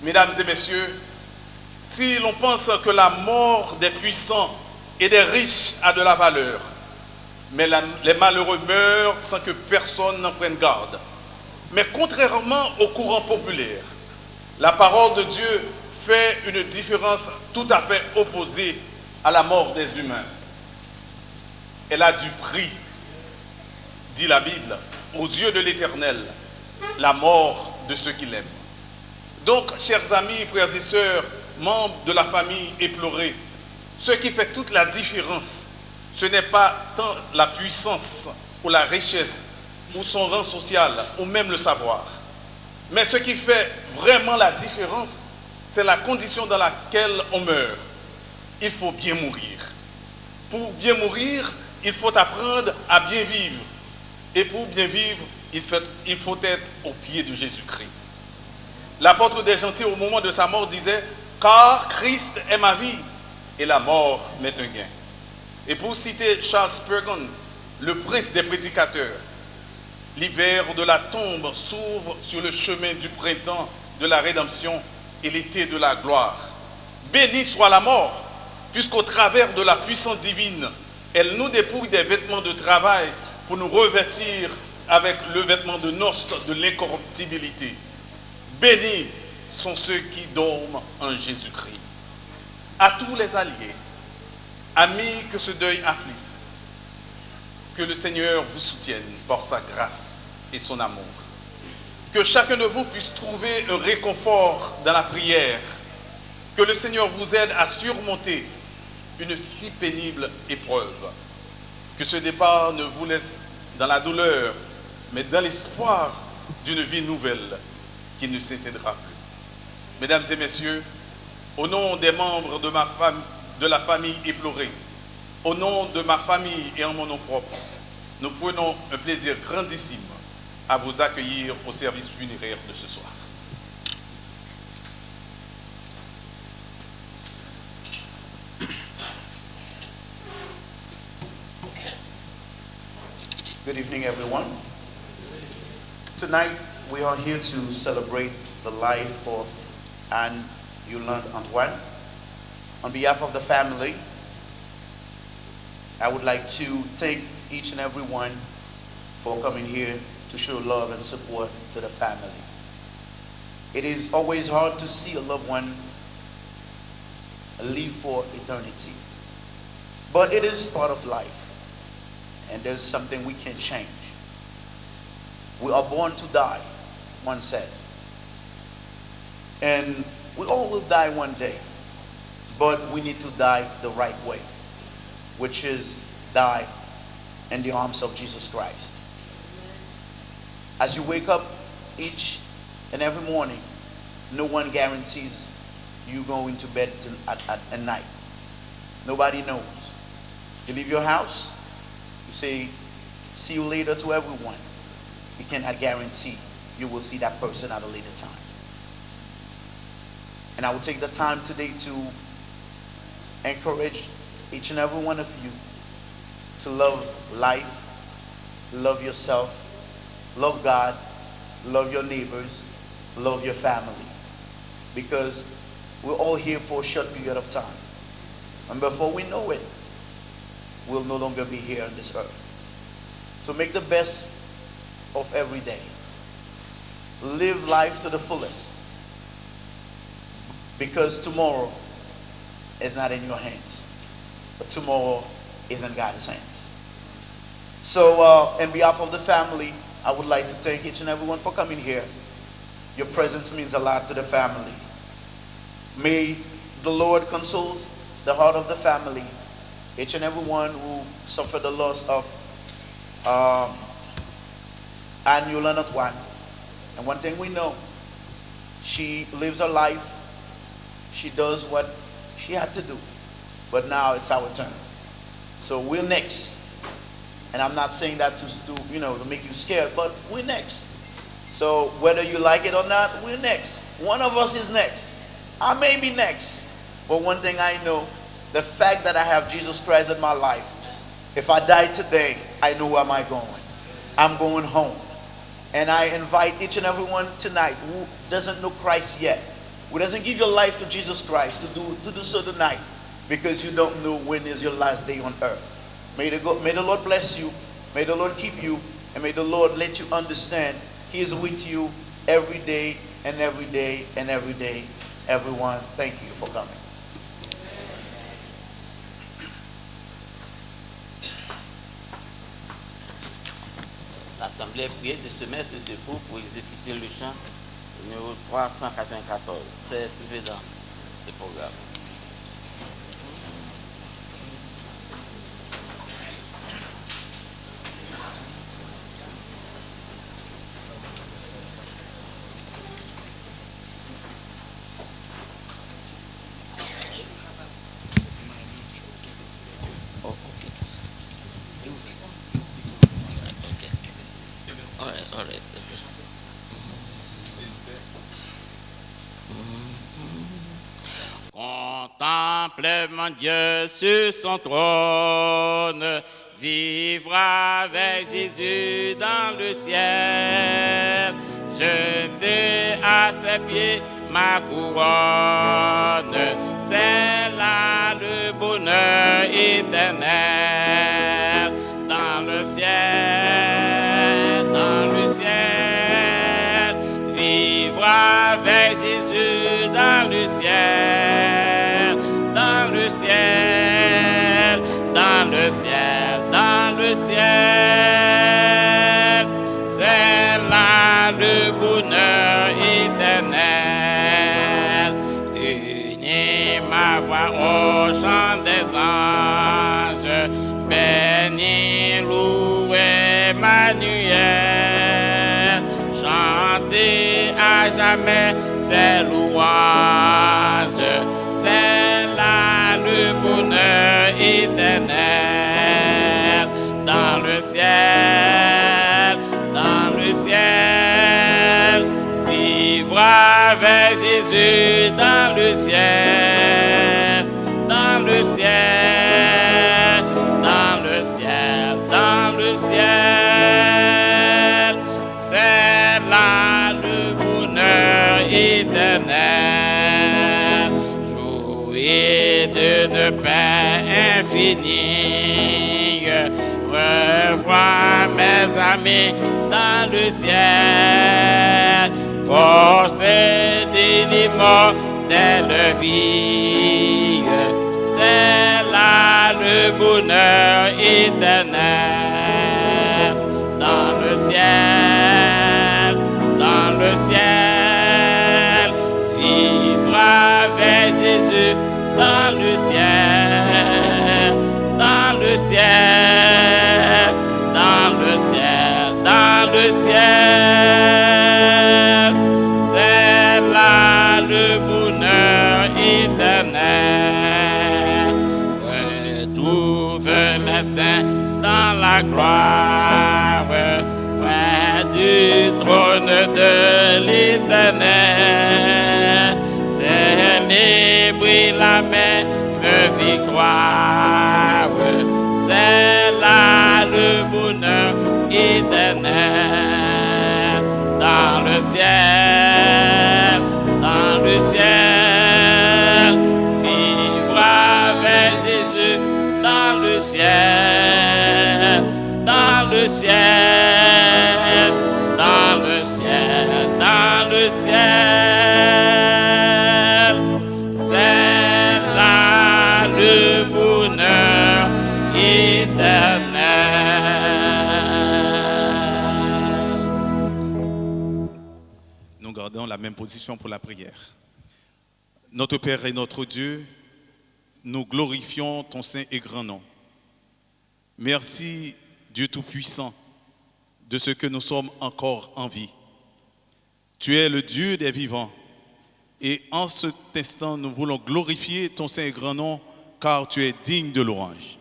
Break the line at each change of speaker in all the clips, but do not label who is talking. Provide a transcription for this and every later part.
Mesdames et messieurs, si l'on pense que la mort des puissants et des riches a de la valeur, mais les malheureux meurent sans que personne n'en prenne garde. Mais contrairement au courant populaire, la parole de Dieu fait une différence tout à fait opposée à la mort des humains. Elle a du prix, dit la Bible, aux yeux de l'Éternel, la mort de ceux qui l'aiment. Donc, chers amis, frères et sœurs, membres de la famille éplorée, ce qui fait toute la différence, ce n'est pas tant la puissance ou la richesse ou son rang social ou même le savoir. Mais ce qui fait vraiment la différence, c'est la condition dans laquelle on meurt. Il faut bien mourir. Pour bien mourir, il faut apprendre à bien vivre. Et pour bien vivre, il faut être au pied de Jésus-Christ. L'apôtre des gentils, au moment de sa mort, disait « Car Christ est ma vie, et la mort m'est un gain. » Et pour citer Charles Spurgeon, le prince des prédicateurs, l'hiver de la tombe s'ouvre sur le chemin du printemps de la rédemption et l'été de la gloire. Béni soit la mort, puisqu'au travers de la puissance divine, elle nous dépouille des vêtements de travail pour nous revêtir avec le vêtement de noces de l'incorruptibilité. Bénis sont ceux qui dorment en Jésus-Christ. À tous les alliés, amis que ce deuil afflige, que le Seigneur vous soutienne par sa grâce et son amour. Que chacun de vous puisse trouver un réconfort dans la prière. Que le Seigneur vous aide à surmonter une si pénible épreuve. Que ce départ ne vous laisse dans la douleur, mais dans l'espoir d'une vie nouvelle qui ne s'éteindra plus. Mesdames et messieurs, au nom des membres de la famille éplorée, au nom de ma famille et en mon nom propre, nous prenons un plaisir grandissime à vous accueillir au service funéraire de ce soir.
Good evening, everyone. Tonight, we are here to celebrate the life of Anne Yolande Antoine. On behalf of the family, I would like to thank each and every one for coming here to show love and support to the family. It is always hard to see a loved one live for eternity, but it is part of life. And there's something we can change. We are born to die, one says. And we all will die one day. But we need to die the right way, which is die in the arms of Jesus Christ. As you wake up each and every morning, no one guarantees you going to bed at night. Nobody knows. You leave your house, you say, see you later to everyone. You cannot guarantee you will see that person at a later time. And I will take the time today to encourage each and every one of you to love life, love yourself, love God, love your neighbors, love your family. Because we're all here for a short period of time. And before we know it, we'll no longer be here on this earth. So make the best of every day. Live life to the fullest. Because tomorrow is not in your hands, but tomorrow is in God's hands. So on behalf of the family, I would like to thank each and everyone for coming here. Your presence means a lot to the family. May the Lord console the heart of the family, each and everyone who suffered the loss of Anne Yolande Antoine. And one thing we know, she lives her life, she does what she had to do, but now it's our turn. So we're next. And I'm not saying that to make you scared, but we're next. So whether you like it or not, we're next. One of us is next. I may be next. But one thing I know, the fact that I have Jesus Christ in my life, if I die today, I know where am I going. I'm going home. And I invite each and everyone tonight who doesn't know Christ yet who doesn't give your life to Jesus Christ to do so tonight, because you don't know when is your last day on earth. May the Lord bless you. May the Lord keep you. And may the Lord let you understand He is with you every day and every day and every day. Everyone, thank you for coming.
L'Assemblée priée de se mettre debout pour exécuter le chant numéro 394. C'est suivi dans ce programme. Contemple mon Dieu sur son trône, vivre avec Jésus dans le ciel, jeter à ses pieds ma couronne, c'est là le bonheur éternel, dans le ciel, vivre avec Jésus dans le ciel, dans le ciel, c'est là le bonheur éternel. Unis ma voix au chant des anges, bénis, louer Emmanuel, chanter à jamais ses louanges, c'est là le bonheur éternel, dans le ciel, vivre avec Jésus dans le ciel, c'est là le bonheur éternel. Jouir de paix infinie, revoir mes amis dans le ciel, posséder l'immortelle vie, c'est là le bonheur éternel, dans le ciel, vivre avec Jésus dans le ciel, c'est là le bonheur éternel. Retrouve les saints dans la gloire, près du trône de l'Éternel, célébrer la même victoire, c'est là le bonheur éternel, dans le ciel, vivre avec Jésus dans le ciel, c'est là le bonheur éternel.
Nous gardons la même position pour la prière. Notre Père et notre Dieu, nous glorifions ton saint et grand nom. Merci, Dieu Tout-Puissant, de ce que nous sommes encore en vie. Tu es le Dieu des vivants. Et en cet instant, nous voulons glorifier ton saint et grand nom, car tu es digne de louange.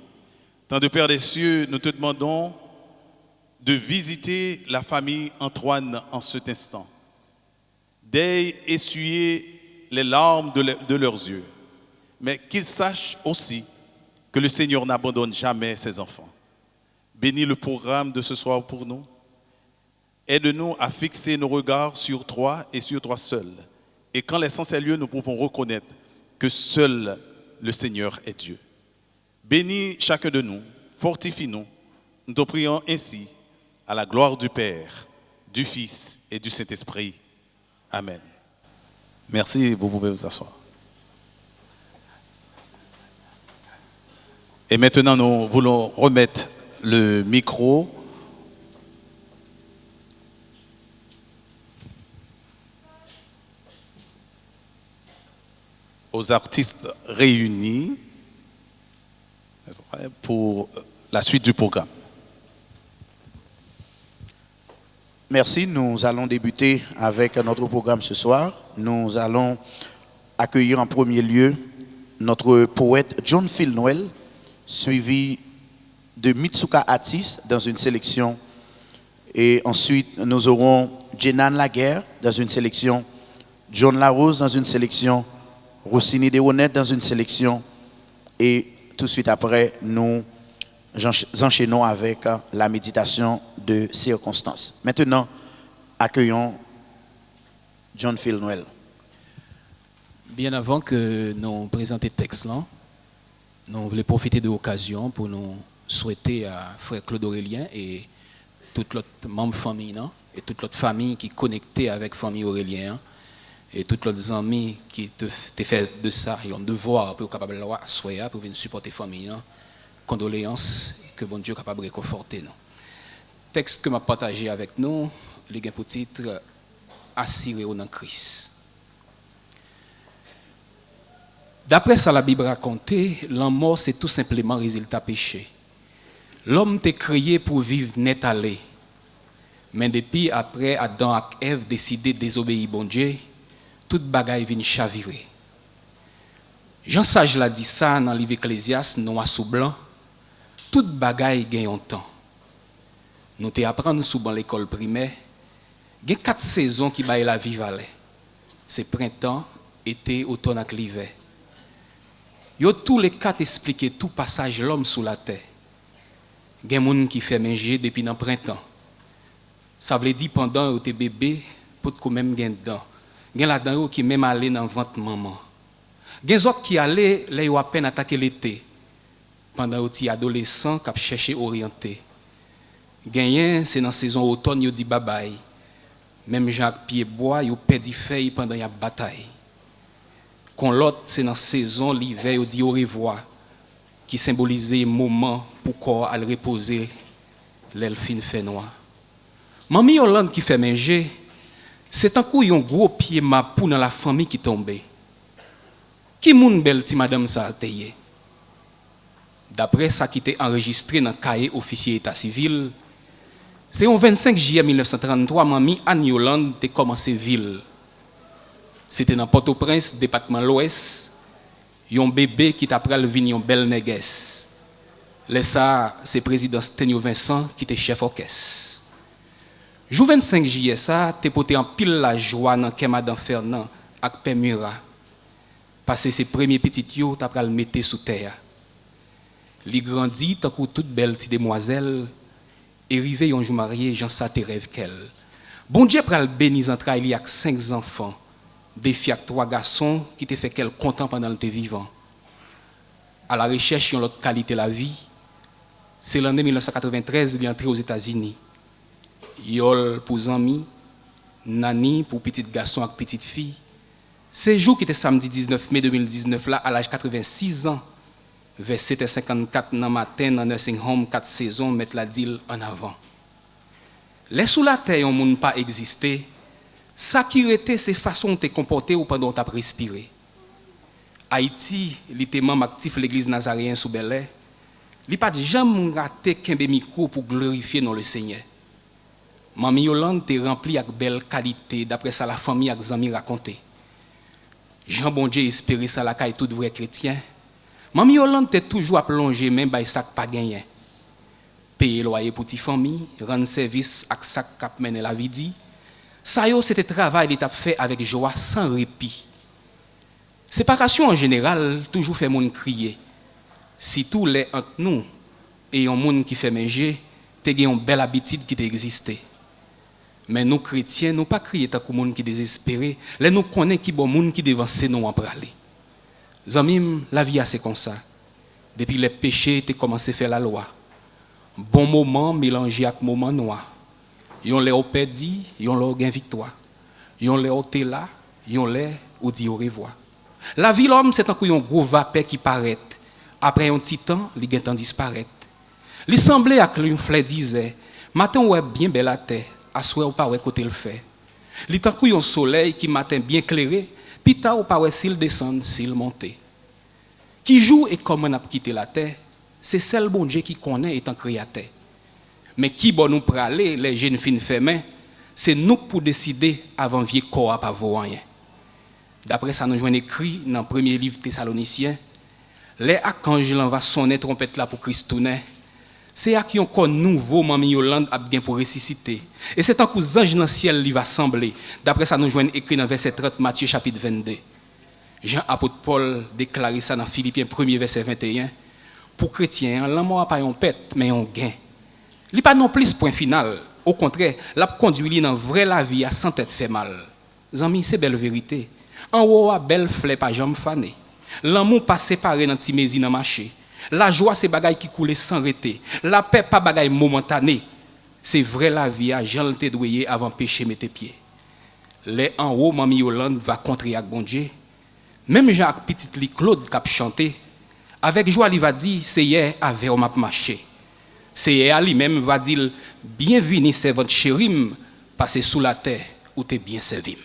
Tant de Père des cieux, nous te demandons de visiter la famille Antoine en cet instant. D'aille essuyer les larmes de leurs yeux, mais qu'ils sachent aussi que le Seigneur n'abandonne jamais ses enfants. Bénis le programme de ce soir pour nous. Aide-nous à fixer nos regards sur toi et sur toi seul, Et qu'en laissant ces lieux, nous pouvons reconnaître que seul le Seigneur est Dieu. Bénis chacun de nous, fortifie-nous. Nous te prions ainsi, à la gloire du Père, du Fils et du Saint-Esprit. Amen. Merci, vous pouvez vous asseoir. Et maintenant, nous voulons remettre le micro aux artistes réunis pour la suite du programme.
Merci, nous allons débuter avec notre programme ce soir. Nous allons accueillir en premier lieu notre poète John Phil Noel, suivi de Mitsuka Atis dans une sélection. Et ensuite, nous aurons Jenan Laguerre dans une sélection, John Larose dans une sélection, Rossini Dewonet dans une sélection. Et tout de suite après, nous enchaînons avec la méditation de circonstances. Maintenant, accueillons John Phil Noel.
Bien avant que nous présenter le texte là, nous voulons profiter de l'occasion pour nous souhaiter à frère Claude Aurélien et toute l'autre membre famille et toute l'autre famille qui est connectée avec famille Aurélien et toutes les amis qui te fait de ça, ils ont devoir pour capable de pour venir supporter famille. Condoléances, que bon Dieu est capable de réconforter nous. Texte que m'a partagé avec nous, il a pour titre Assuré au nom de Christ. D'après ça, la Bible raconte, la mort c'est tout simplement résultat péché. L'homme t'est créé pour vivre net allé. Mais depuis après Adam et Ève décidé de désobéir bon Dieu, toute bagaille vient chavirer. Jean Sage l'a dit ça dans le livre Ecclésiaste, noir sous blanc. Toute bagaille gagne un temps. Nous te apprendre souvent l'école primaire, il y a 4 saisons qui baillent la vie valet. C'est printemps, été, automne et l'hiver. Yo tous les 4 expliquer tout passage l'homme sous la terre. Il y a des gens qui fait manger depuis le printemps. Ça veut dire pendant que tu es bébé, pour que même gain dedans. Il y a là-dedans qui même aller dans le ventre maman. Il y a des autres qui allaient là ils à peine attaquer l'été. Pendant que tu es adolescent qui cherché orienté. Gagné c'est dans la saison automne yo dit bye bye. Même Jacques pied bois yo perdu feuille pendant la bataille. Quand l'autre c'est dans la saison l'hiver yo dit au revoir qui symbolisait moment pour corps à reposer l'elfine fait noir. Mamie Hollande qui fait manger c'est un coup un gros pied mapou dans la famille qui tombait. Qui moun belle ti madame ça tayé. D'après ça qui était enregistré dans le cahier officier état civil, c'est au 25 juillet 1933, mamie Anne Yolande a commencé ville. C'était dans Port-au-Prince, département l'Ouest, un bébé qui t'a pris le vignon belle négresse. Là ça, c'est président Sténio Vincent qui était chef orchestre. Jour 25 juillet ça, t'es porté en pile la joie dans Madame Fernand avec Père Murat. Passer ses premiers petits yo, t'as pris le mettre sous terre. Li grandit tant que toute belle petite demoiselle et rivé un jour marié Jean ça te rêve qu'elle. Bon Dieu pral bénir entrailles avec 5 enfants, des filles avec 3 garçons qui te fait qu'elle content pendant le te vivant. À la recherche de l'autre qualité de la vie, c'est l'année 1993 il est entré aux États-Unis. Yol pour amis, nani pour petit garçon avec petite fille. Ce jour qui était samedi 19 mai 2019 là à l'âge de 86 ans. Vers 7h54 dans le matin, dans le nursing home, 4 saisons, mettre la deal en avant. Les sous la terre, on ne pas existé. Ça qui était, c'est façon de te comporter ou pendant que tu as respiré. Haïti, il était membre actif de l'église nazaréenne sous Bel-Air. Il n'a pas jamais raté qu'un micro pour glorifier dans le Seigneur. Mamie Yolande t'est remplie avec belle qualité, d'après ça la famille a des amis raconté. Jean bon Dieu espérait ça la caille tout vrai chrétien. Mamie Yolande t'est toujours à plonger même by sac pas gagné. Payer loyer pour ti famille, rendre service avec sac cap mener la vie dit. Ça yo c'était travail l'état fait avec joie sans répit. Séparation en général toujours fait moun crier. Si tous les entre nous et un monde qui fait manger, t'es une belle habitude qui t'existe. Mais nous chrétiens, nous pas crier tant que monde qui désespéré. Là nous connaissons qui bon monde qui devance nous en praler. Zamim, la vie c'est comme ça. Depuis les péchés, tu commencé à faire la loi. Bon moment mélangé avec moment noir. Yon les au perdu, yon leur gain victoire. Yon les au té là, yon les au dit au revoir. La vie l'homme c'est un coup yon gros vapeur qui paraît. Après un petit temps, il gain temps disparaître. Il semblait à une fleur disait, matin ouais bien belle la terre, à soir ou pas ouais côté le fait. Il tant coup yon soleil qui matin bien éclairé, puis tard ou pas ouais s'il descend, s'il monte. Qui joue et comment on a quitté la terre, c'est celle bon Dieu qui connaît étant créateur. Mais qui bon nous praler les jeunes filles fermées, c'est nous pour décider avant vieux corps pas voir rien. D'après ça nous joignons écrit dans le premier livre Thessaloniciens, les archanges va sonner trompette là pour Christ tourner. C'est à qui on corps nouveau Mamie Yolande a bien pour ressusciter. Et c'est tant que les anges dans le ciel il va sembler. D'après ça nous joignons écrit dans verset 30 Matthieu chapitre 22. Jean apôtre Paul déclare ça dans Philippiens 1er verset 21. Pour chrétiens, l'amour n'a pas un pète mais un gain. Il n'est pas non plus point final. Au contraire, la conduit dans vraie la vie à sans tête fait mal. Zami, c'est belle vérité. En haut, belle fleur pas jamais fané. L'amour pas séparé dans timézi dans marché. La joie c'est bagaille qui coule sans arrêter. La paix pas bagaille momentané. C'est vrai la vie à Jean te doué avant péché mettre pied. Les en haut Mamie Yolande va contrer avec bon Dieu. Même Jacques petite li Claude qui a chanté avec joie il va dire c'est hier avec on m'a marché. C'est hier lui-même va dire bienvenue servante chérim passer sous la terre où tu es bien servi.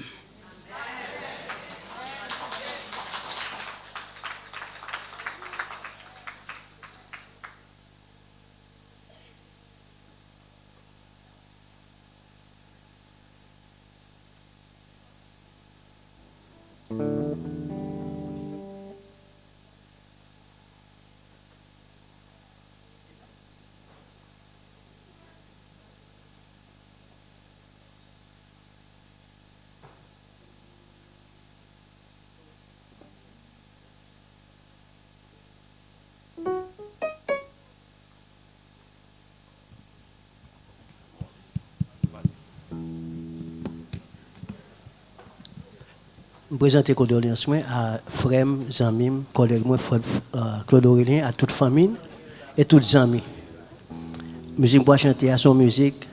Je présente les condoléances à frère, Zamim, collègue, Claude Aurélien, à toute famille et toutes les amis. Musique pour chanter à son musique,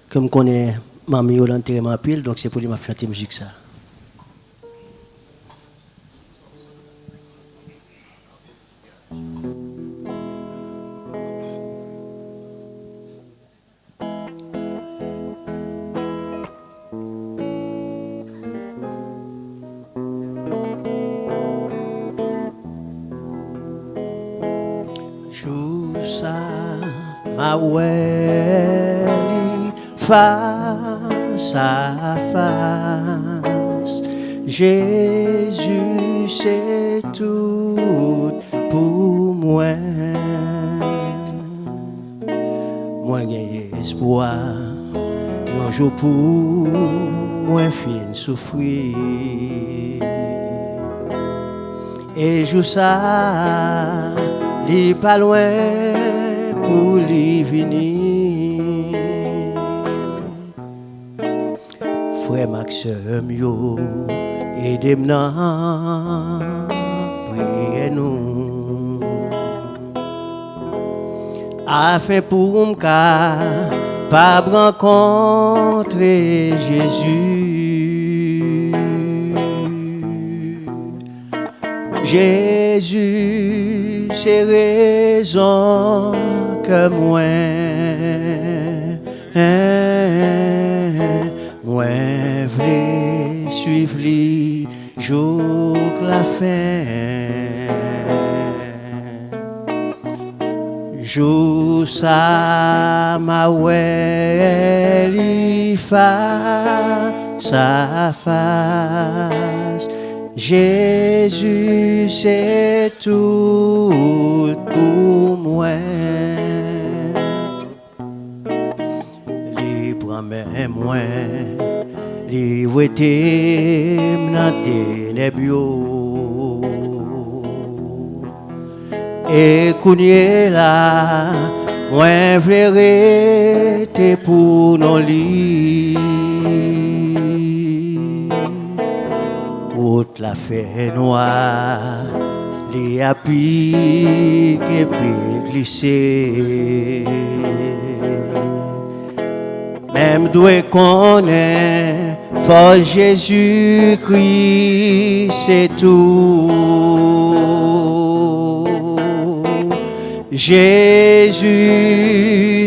comme je connais Mamie Yolande tellement pile, donc c'est pour lui chanter musique ça. Face à face, Jésus c'est tout pour moi. Moi j'ai espoir, un jour pour moi fin souffrir. Et jour ça, il pas loin pour lui venir. Frère Maxime, yo, aidez-moi, priez-nous, afin pour m'ka pas rencontrer Jésus. Jésus, c'est raison que moi. Moi v'lais suivre les jours la fin. Jour ça m'a oué face à face. Jésus c'est tout pour moi. Mais moi, les ouétés m'ont ténébreux. Et kounye là, moi v'lais rester pour nos lits. toute la fait noire, les a piqué et puis glissé. Même doué connaît, fort Jésus-Christ, c'est tout. Jésus,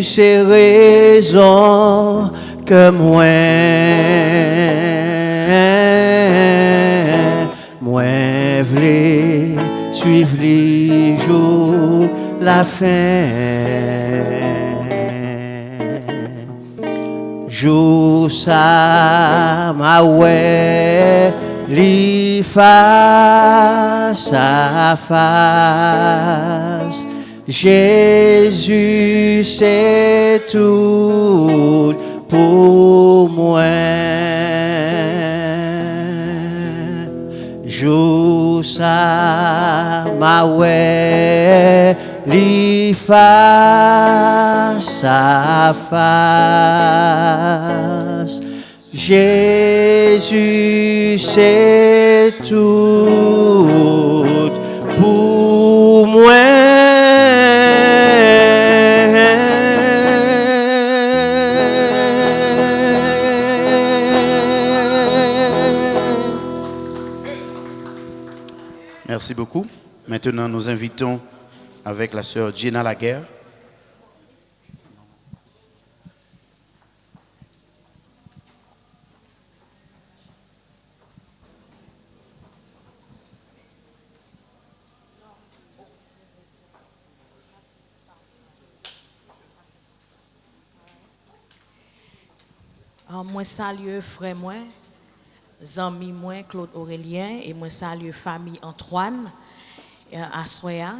c'est raison que moi v'lais suivre les jours, la fin. Jour ça m'a ouais, li face à face. Jésus, c'est tout pour moi. Jour ça m'a ouais, li face à face. Jésus, c'est tout pour moi.
Merci beaucoup. Maintenant, nous invitons avec la sœur Gina Laguerre.
Moi salue frère moi, amis moi Claude Aurélien et moi salue famille Antoine à Soya,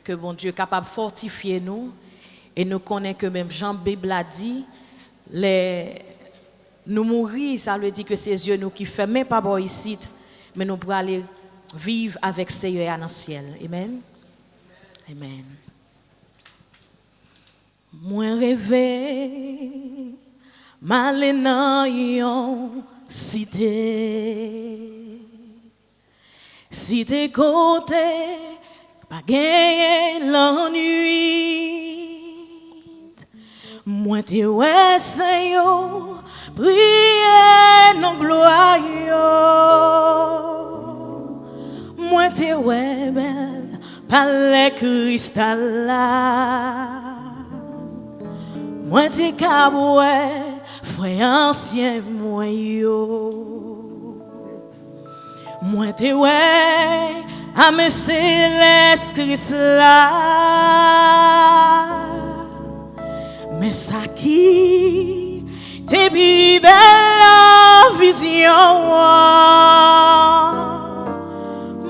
que bon Dieu est capable de fortifier nous et nous connaît que même Jean Bible a dit nous mourir, ça veut dire que c'est yeux nous qui ferment pas bon ici, mais nous pour aller vivre avec Seigneur dans le ciel. Amen. Amen. Moi rêver m'aller dans yon cité côté pas gagner l'ennui. Moi te ouais Seigneur prier non gloire yo. Moi te ouais belle par les cristal là. Moi te kaboué frère ancien moi yo. Moi te ouais à me céleste Christ là. Mais ça qui te bi belle vision.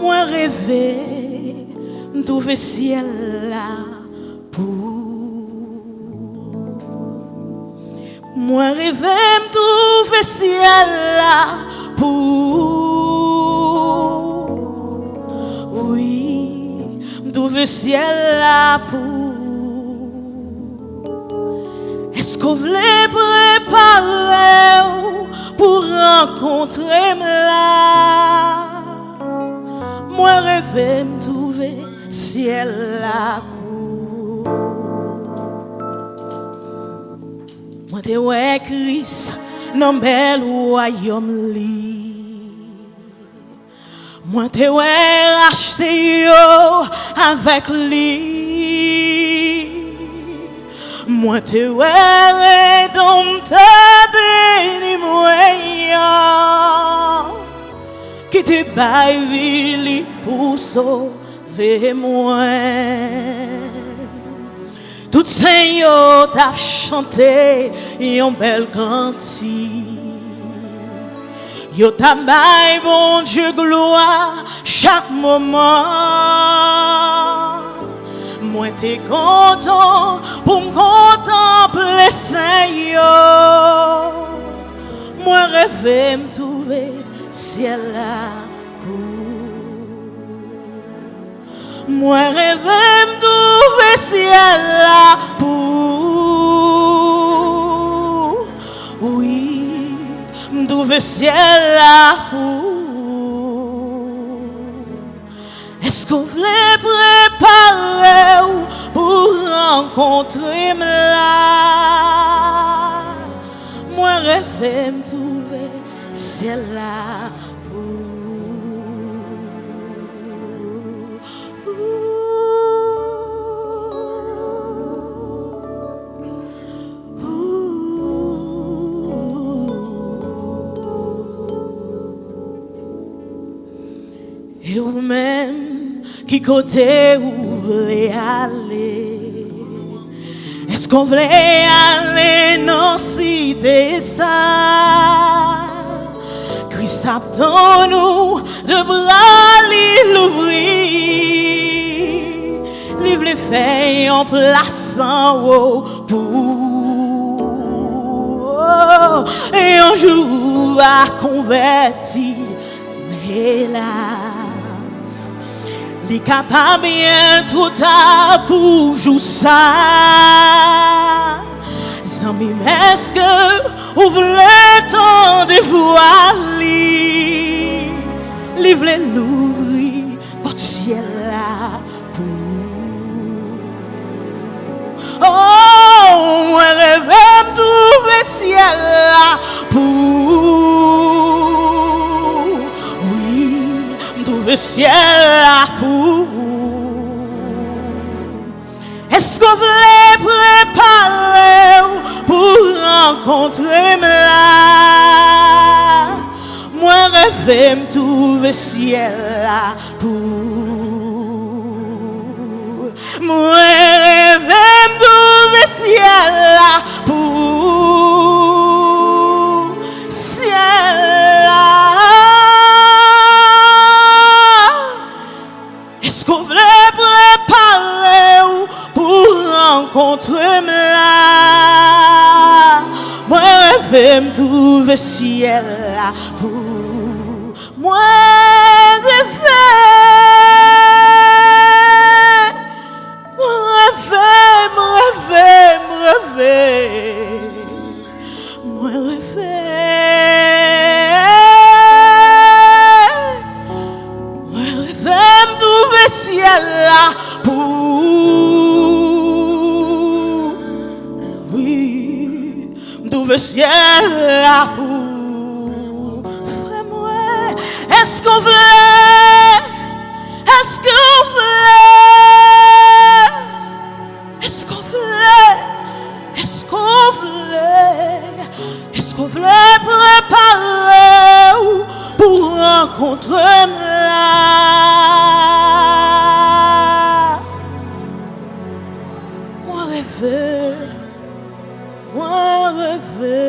Moi rêver trouver ciel là pour. Moi rêver m'trouver ciel là pour. Oui, m'trouver ciel là pour. Est-ce qu'on voulait préparer pour rencontrer là? Moi rêver m'trouver ciel là pour. Moi te ouais Christ dans bel royaume li. Moi te ouais racheté yo avec lui. Moi te ouais rédempteur béni moi qui te baille vili pour sauver moi. Tout Seigneur t'a chanté yon bel cantique. Yo t'a baille bon Dieu gloire chaque moment. Moi t'es content pour me contempler Seigneur. Moi rêver me trouver ciel là pour. Moi rêver me trouver ciel là pour. Oui, me trouver ciel là pour. qu'on voulait préparer pour rencontrer là? Moi rêve me trouver ciel là. Et vous-même, qui côté vous voulez aller? Est-ce qu'on voulait aller dans cité ça? Christ attend nous de bras l'ouvrir. Livre les feuilles en place en haut pour et un jour à convertir. Mais hélas, les capables bien trop tard pour jouer ça. Zami, est-ce que vous voulez tant dévoiler? Livre l'ouvrir, votre ciel là pour. Oh, moi rêve me trouver ciel là pour. Oui, me trouver ciel là pour. Est-ce que vous voulez préparer pour rencontrer là? Moi rêve me trouver ciel là pour. Moi rêve me trouver ciel là pour. Ciel là. Est-ce qu'on voulait préparer pour rencontrer là? Moi rêve me trouver ciel là pour. Moi rêve. Moi rêve me trouver ciel là pour. Oui, me trouver ciel là pour. Frère moi, est-ce qu'on voulait? Est-ce qu'on voulait? Est-ce qu'on voulait? Est-ce qu'on voulait? Est-ce qu'on voulait préparer pour rencontrer là? Moi rêver,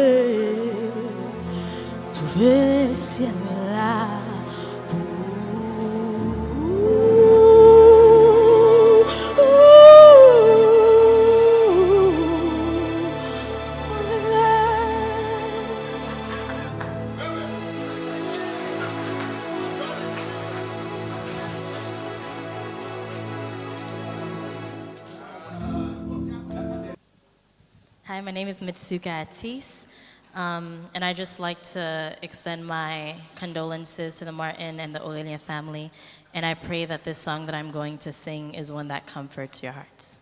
trouver ciel là.
Hi, my name is Mitsuka Atis, and I just like to extend my condolences to the Martin and the Aurelien family, and I pray that this song that I'm going to sing is one that comforts your hearts.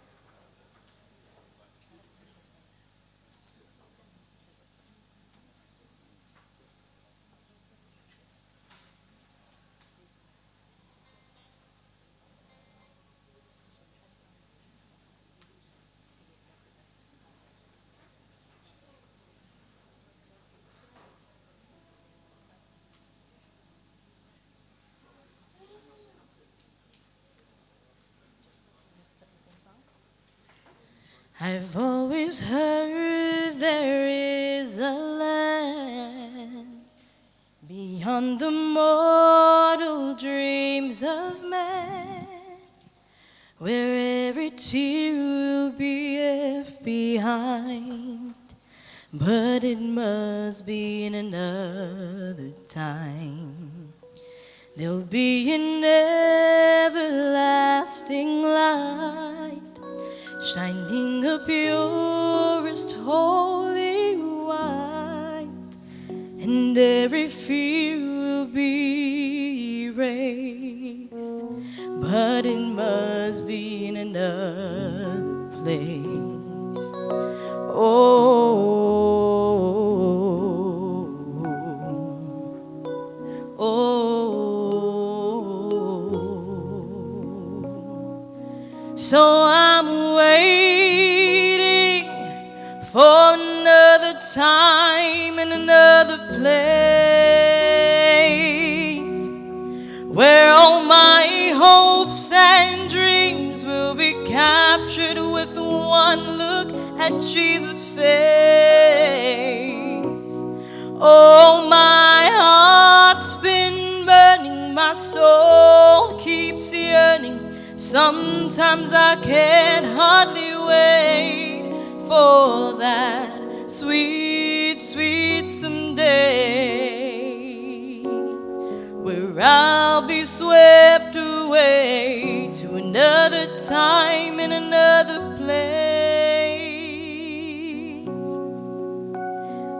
I've always heard there is a land beyond the mortal dreams of man, where every tear will be left behind, but it must be in another time. There'll be an everlasting light, shining the purest holy white, and every fear will be erased but it must be in another place. So I'm waiting for another time and another place where all my hopes and dreams will be captured with one look at Jesus' face. Oh, my heart's been burning, my soul keeps yearning. Sometimes I can't hardly wait for that sweet, sweet someday where I'll be swept away to another time in another place.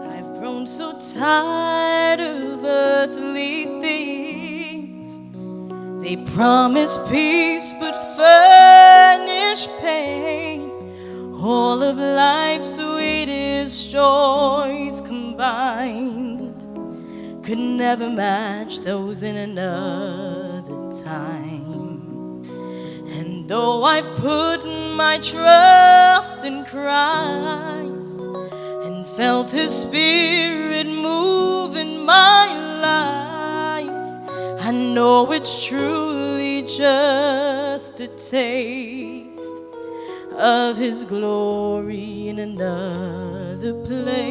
I've grown so tired of earthly things. They promise peace but furnish pain. All of life's sweetest joys combined could never match those in another time. And though I've put my trust in Christ and felt His Spirit move in my life, I know it's truly just a taste of His glory in another place.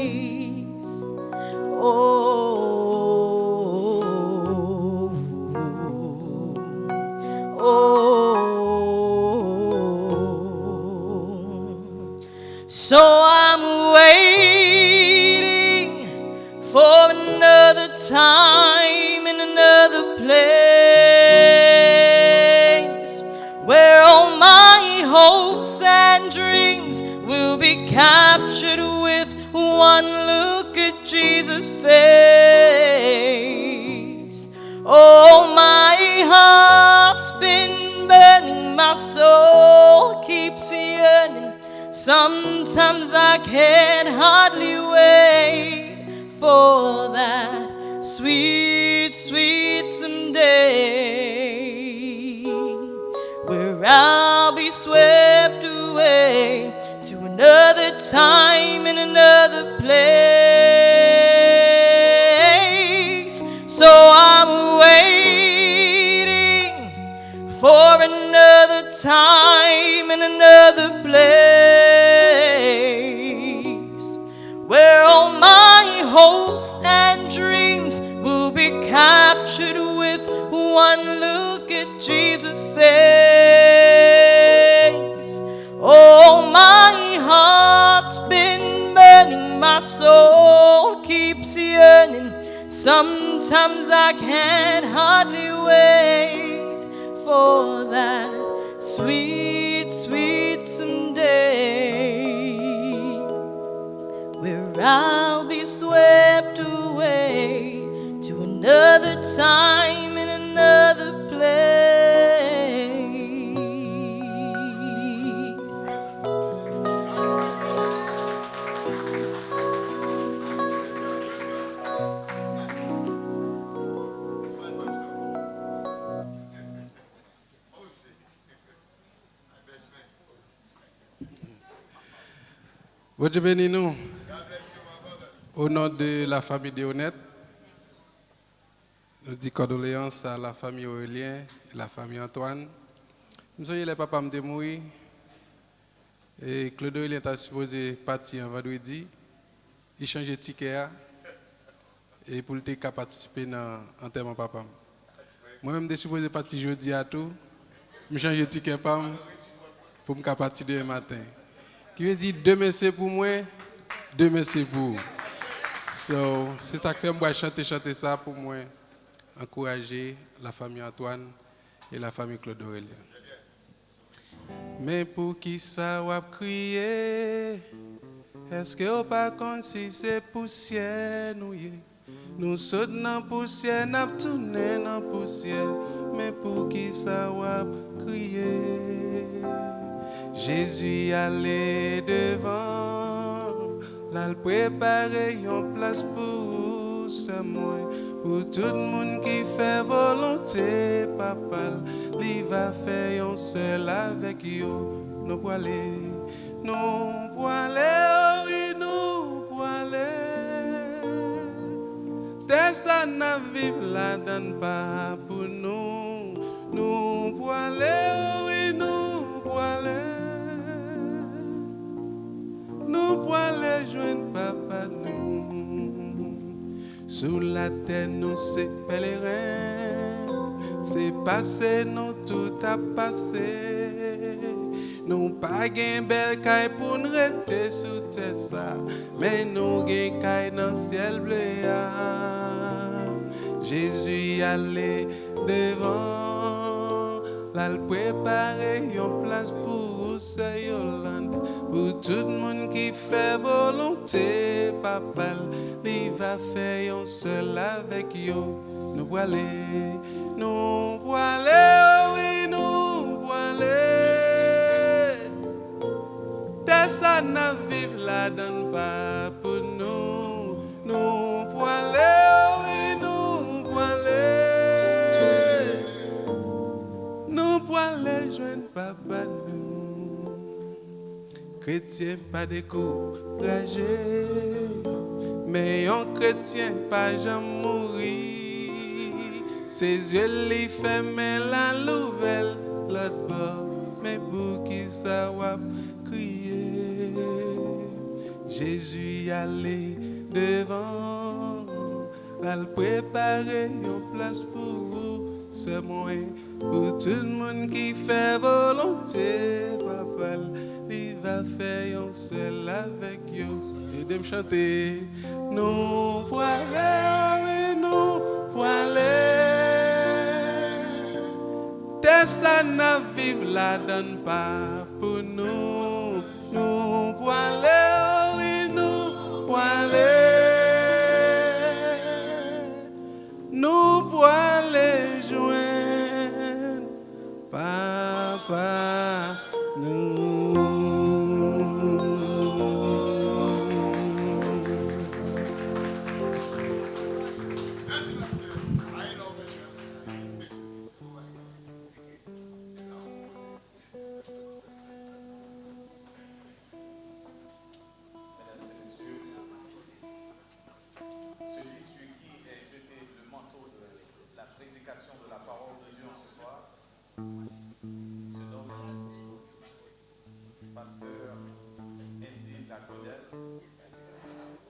So I'm waiting for another time in another place where all my hopes and dreams will be captured with one look at Jesus' face. Oh, my heart's been burning, my soul keeps yearning. Sometimes I can't hardly wait for that sweet, sweet someday where I'll be swept away to another time in another place. So I'm waiting for another time in another place where all my hopes and dreams will be captured with one look at Jesus' face. Oh, my heart's been burning, my soul keeps yearning. Sometimes I can't hardly wait for that sweet, sweet someday where I'll be swept away to another time in another place.
Vous Dieu bénis nous. Au nom de la famille des Honnêtes, nous disons condoléances à la famille Aurélien et la famille Antoine. Nous sommes les papas de mourir. Et Claude Aurélien est supposé partir un vendredi. Il change de ticket et pour le participer dans l'enterrement papa. Moi-même, je suis supposé partir jeudi à tout. Je change de ticket pour me partir demain matin. Qui veut dire demain c'est pour moi, demain c'est pour vous. So, c'est ça que fait moi chanter ça pour moi, encourager la famille Antoine et la famille Claude Aurélien. Mais pour qui ça va crier? Est-ce que vous pas compte si c'est poussière nous sautons dans poussière, nous tournons dans poussière. mais pour qui ça va crier? Jésus allait devant, là, préparer une place pour ce moi. Pour tout le monde qui fait volonté, papa, il va faire un seul avec yo. Nous pour aller, nous pour aller, oui, nous pour aller. T'es ça n'a vivre la donne pas pour nous. Nous pour aller, oui, nous pour aller. Nous pour aller joindre papa nous. Sous la terre, nous c'est pèlerins. C'est passé, nous tout a passé. Nous pas gain belle caille pour nous rester sous terre ça. Mais nous gain caille dans le ciel bleu. Jésus allait devant. Là, il préparait une place pour ce Yolande. Pour tout le monde qui fait volonté, papa, il va faire un seul avec yo. Nous pour aller, oui, nous pour aller. T'es ça n'a vivre la donne pas pour nous. Nous pour aller, oui, nous pour aller. Nous pour aller joindre papa nous. Chrétien pas découragé, mais un chrétien pas jamais mourir. Ses yeux les ferment la nouvelle, l'autre bord, mais pour qui ça va crier? Jésus allait devant, là il préparait une place pour ce moi. Pour tout le monde qui fait volonté, papa, il va faire un seul avec yo. Et de me chanter, nous pour aller, oui, nous pour aller. T'es ça n'a vivre la donne pas pour nous. Nous pour aller, oui, nous pour aller. Nous pour aller joindre papa nous.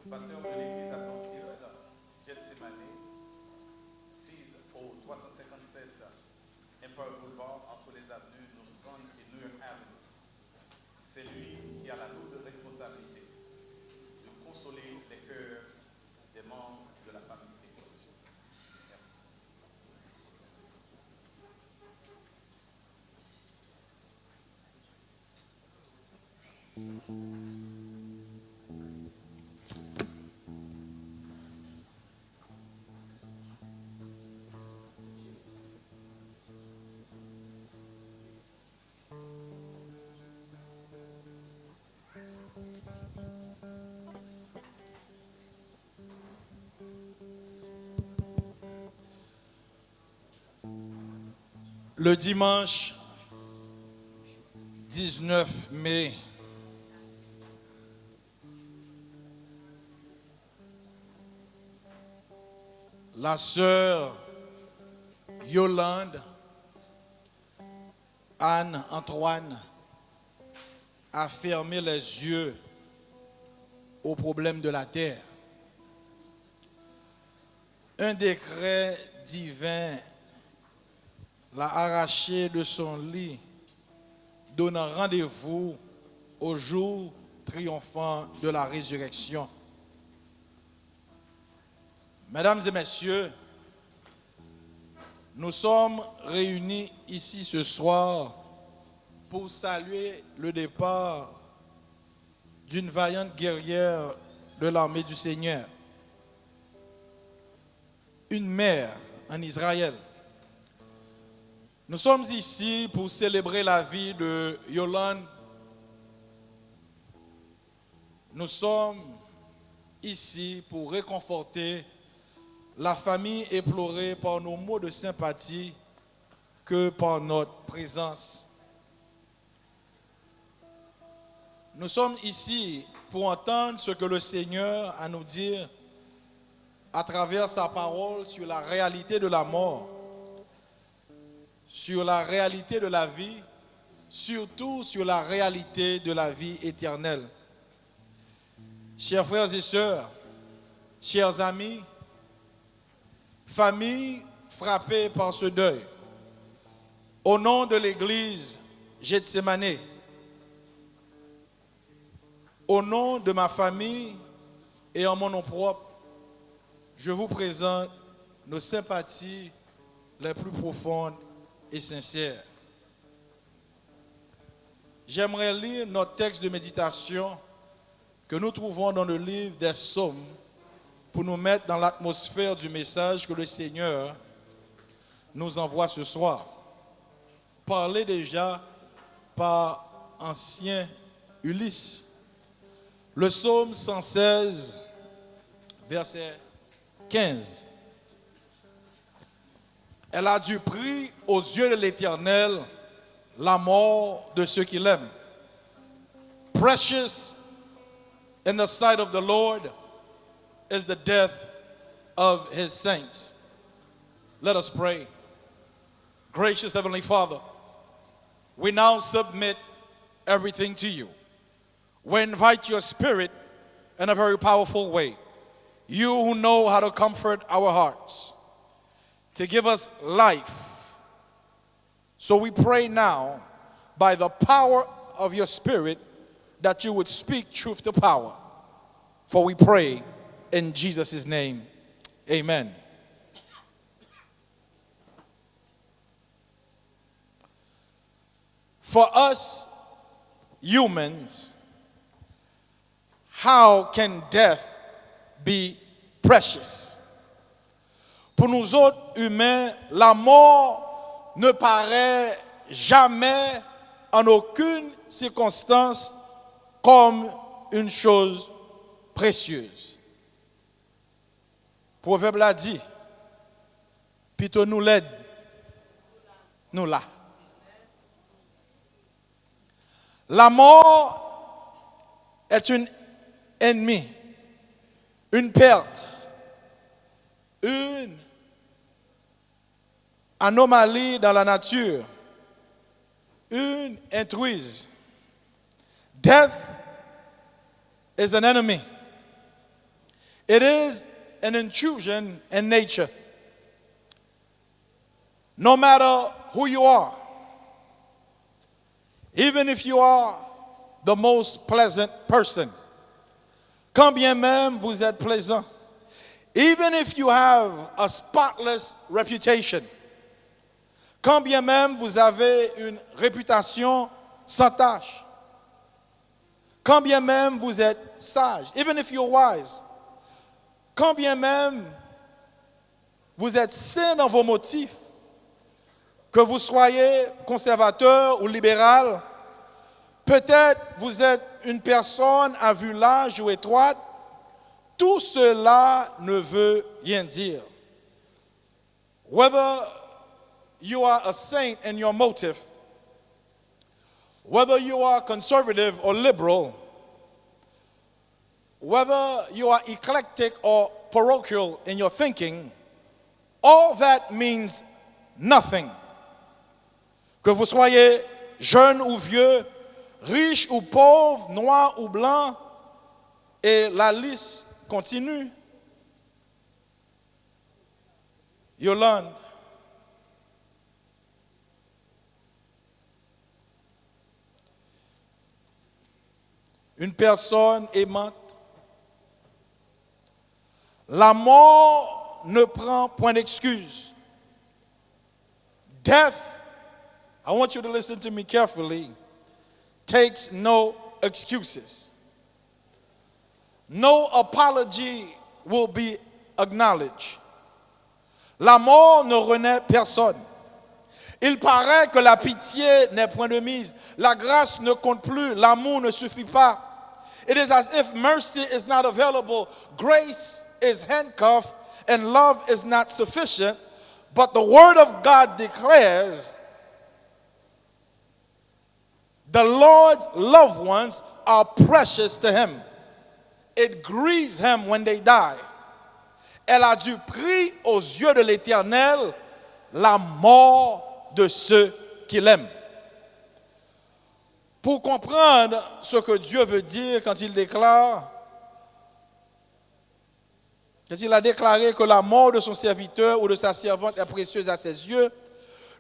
Pasteur de l'église adventiste Gethsemane, 6 au 357 Empire Boulevard, entre les avenues Nostrand et New York Avenue. C'est lui qui a la lourde responsabilité de consoler les cœurs des membres de la famille chrétienne. Merci.
Le dimanche 19 mai, la sœur Yolande Anne-Antoine a fermé les yeux au problème de la terre. Un décret divin l'a arraché de son lit, donnant rendez-vous au jour triomphant de la résurrection. Mesdames et messieurs, nous sommes réunis ici ce soir pour saluer le départ d'une vaillante guerrière de l'armée du Seigneur, une mère en Israël, Nous sommes ici pour célébrer la vie de Yolande. Nous sommes ici pour réconforter la famille éplorée par nos mots de sympathie que par notre présence. Nous sommes ici pour entendre ce que le Seigneur a à nous dire à travers sa parole sur la réalité de la mort, sur la réalité de la vie, surtout sur la réalité de la vie éternelle. Chers frères et sœurs, chers amis, famille frappée par ce deuil, au nom de l'Église Gethsemane, au nom de ma famille et en mon nom propre, je vous présente nos sympathies les plus profondes et sincères. J'aimerais lire notre texte de méditation que nous trouvons dans le livre des Psaumes pour nous mettre dans l'atmosphère du message que le Seigneur nous envoie ce soir. Parlé déjà par ancien Ulysse. Le psaume 116, verset 15. Elle a du prix aux yeux de l'Éternel la mort de ceux qui l'aiment. Precious in the sight of the Lord is the death of his saints. Let us pray. Gracious Heavenly Father, we now submit everything to you. We invite your Spirit in a very powerful way. You who know how to comfort our hearts, to give us life. So we pray now, by the power of your Spirit, that you would speak truth to power. For we pray in Jesus' name, amen. For us humans, how can death be precious? Pour nous autres humains, la mort ne paraît jamais, en aucune circonstance, comme une chose précieuse. Proverbe l'a dit, plutôt nous l'aide, nous là. La mort est une ennemie, une perte, une anomalie dans la nature, une intruse. Death is an enemy. It is an intrusion in nature. No matter who you are, even if you are the most pleasant person, quand bien même vous êtes plaisant, even if you have a spotless reputation, quand bien même vous avez une réputation sans tache, quand bien même vous êtes sage, even if you're wise, quand bien même vous êtes sain dans vos motifs, que vous soyez conservateur ou libéral, peut-être vous êtes une personne à vue large ou étroite, tout cela ne veut rien dire. Whether you are a saint in your motive, whether you are conservative or liberal, whether you are eclectic or parochial in your thinking, all that means nothing. Que vous soyez jeune ou vieux, riche ou pauvre, noir ou blanc, et la liste continue. Yolande, une personne aimante. La mort ne prend point d'excuse. Death, I want you to listen to me carefully, takes no excuses. No apology will be acknowledged. La mort ne renaît personne. Il paraît que la pitié n'est point de mise. La grâce ne compte plus. L'amour ne suffit pas. It is as if mercy is not available. Grace is handcuffed and love is not sufficient. But the word of God declares the Lord's loved ones are precious to him. It grieves him when they die. Elle a du prix aux yeux de l'Éternel la mort de ceux qu'il aime. Pour comprendre ce que Dieu veut dire quand il a déclaré que la mort de son serviteur ou de sa servante est précieuse à ses yeux,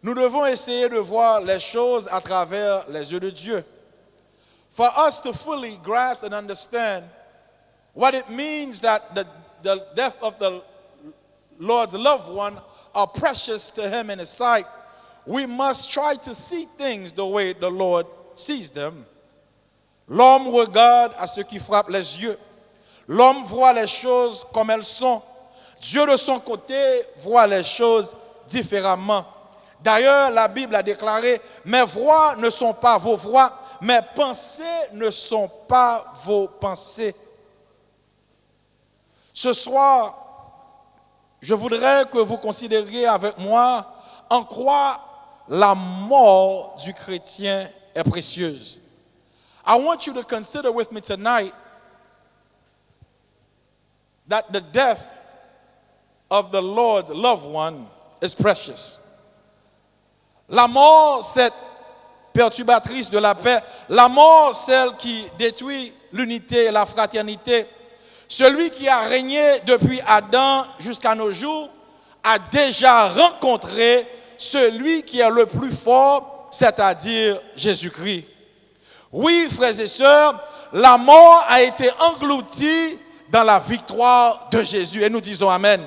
nous devons essayer de voir les choses à travers les yeux de Dieu. For us to fully grasp and understand what it means that the death of the Lord's loved one are precious to him in his sight, we must try to see things the way the Lord sees them. L'homme regarde à ce qui frappe les yeux. L'homme voit les choses comme elles sont. Dieu de son côté voit les choses différemment. D'ailleurs, la Bible a déclaré, mes voix ne sont pas vos voix, mes pensées ne sont pas vos pensées. Ce soir, je voudrais que vous considériez avec moi en quoi la mort du chrétien est précieuse. I want you to consider with me tonight that the death of the Lord's loved one is precious. La mort, cette perturbatrice de la paix, la mort, celle qui détruit l'unité et la fraternité, celui qui a régné depuis Adam jusqu'à nos jours a déjà rencontré celui qui est le plus fort, c'est-à-dire Jésus-Christ. Oui, frères et sœurs, la mort a été engloutie dans la victoire de Jésus. Et nous disons Amen.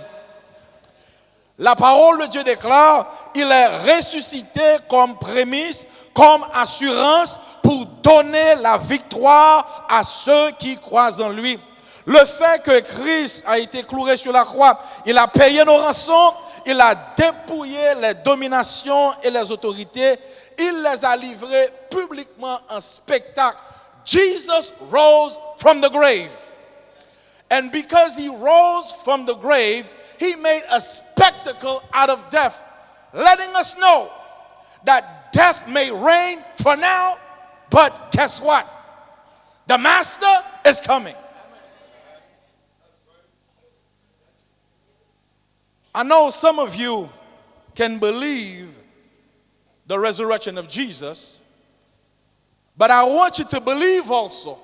La parole de Dieu déclare, il est ressuscité comme prémisse, comme assurance pour donner la victoire à ceux qui croient en lui. Le fait que Christ a été cloué sur la croix, il a payé nos rançons, il a dépouillé les dominations et les autorités, il les a livrées publiquement en spectacle. Jesus rose from the grave. And because he rose from the grave, he made a spectacle out of death, letting us know that death may reign for now, but guess what? The master is coming. I know some of you can believe the resurrection of Jesus, but I want you to believe also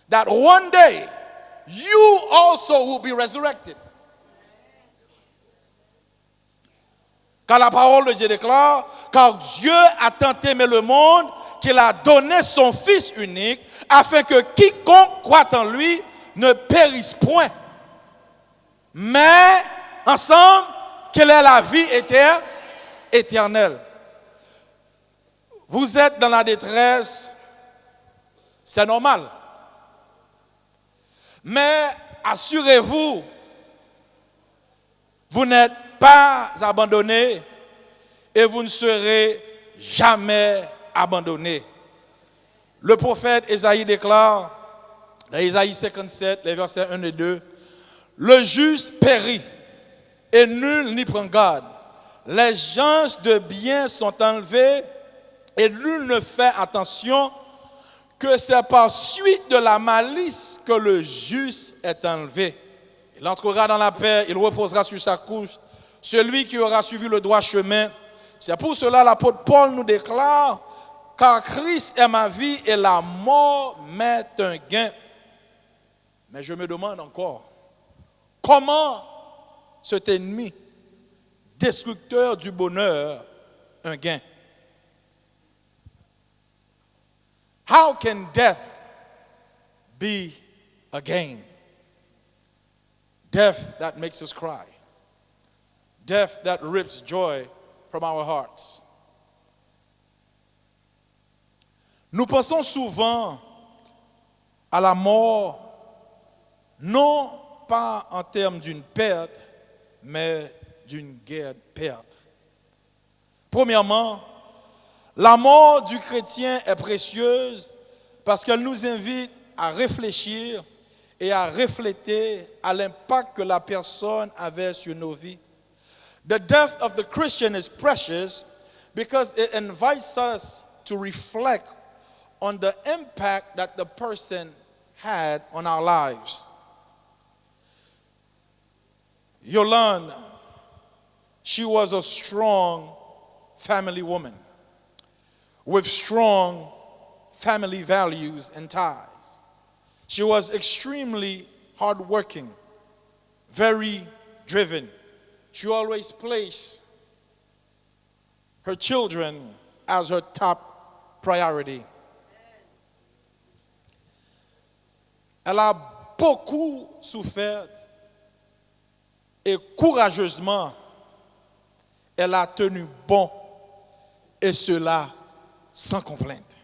that one day you also will be resurrected. Car la parole de Dieu déclare, car Dieu a tant aimé le monde qu'il a donné son Fils unique afin que quiconque croit en lui ne périsse point, mais ensemble qu'il ait la vie éternelle. Vous êtes dans la détresse, c'est normal. Mais assurez-vous, vous n'êtes pas abandonné et vous ne serez jamais abandonné. Le prophète Ésaïe déclare, dans Ésaïe 57, les versets 1 et 2, le juste périt et nul n'y prend garde. Les gens de bien sont enlevés et nul ne fait attention, que c'est par suite de la malice que le juste est enlevé. Il entrera dans la paix, il reposera sur sa couche, celui qui aura suivi le droit chemin. C'est pour cela l'apôtre Paul nous déclare, car Christ est ma vie et la mort m'est un gain. Mais je me demande encore, comment cet ennemi destructeur du bonheur un gain? How can death be a gain? Death that makes us cry. Death that rips joy from our hearts. Nous pensons souvent à la mort, non pas en termes d'une perte, mais d'une guerre perte. Premièrement, la mort du chrétien est précieuse parce qu'elle nous invite à réfléchir et à refléter à l'impact que la personne avait sur nos vies. The death of the Christian is precious because it invites us to reflect on the impact that the person had on our lives. Yolande, she was a strong family woman with strong family values and ties. She was extremely hardworking, very driven. She always placed her children as her top priority. Elle a beaucoup souffert et courageusement, elle a tenu bon, et cela sans complainte.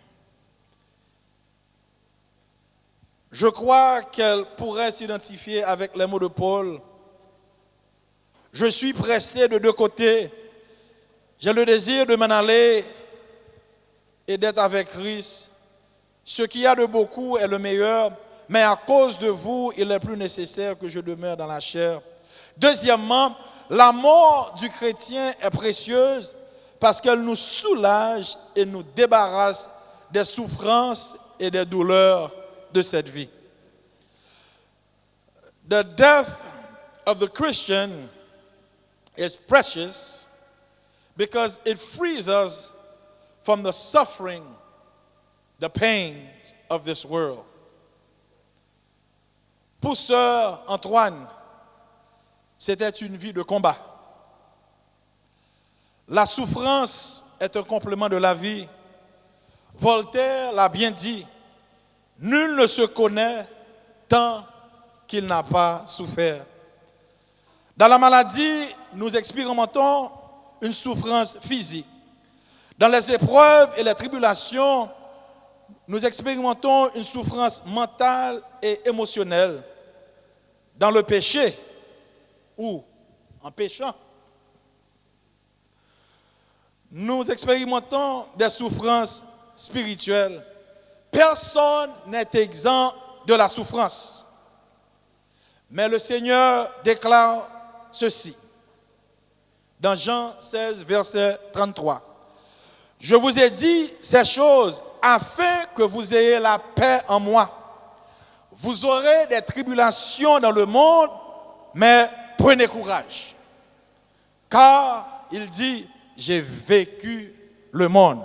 Je crois qu'elle pourrait s'identifier avec les mots de Paul. Je suis pressé de deux côtés. J'ai le désir de m'en aller et d'être avec Christ. Ce qu'il y a de beaucoup est le meilleur, mais à cause de vous, il est plus nécessaire que je demeure dans la chair. Deuxièmement, la mort du chrétien est précieuse parce qu'elle nous soulage et nous débarrasse des souffrances et des douleurs de cette vie. The death of the Christian is precious because it frees us from the suffering, the pains of this world. Pour Sœur Antoine, c'était une vie de combat. La souffrance est un complément de la vie. Voltaire l'a bien dit. Nul ne se connaît tant qu'il n'a pas souffert. Dans la maladie, nous expérimentons une souffrance physique. Dans les épreuves et les tribulations, nous expérimentons une souffrance mentale et émotionnelle. Dans le péché, ou en péchant, nous expérimentons des souffrances spirituelles. Personne n'est exempt de la souffrance. Mais le Seigneur déclare ceci dans Jean 16, verset 33. Je vous ai dit ces choses afin que vous ayez la paix en moi. Vous aurez des tribulations dans le monde, mais prenez courage. Car il dit, j'ai vécu le monde.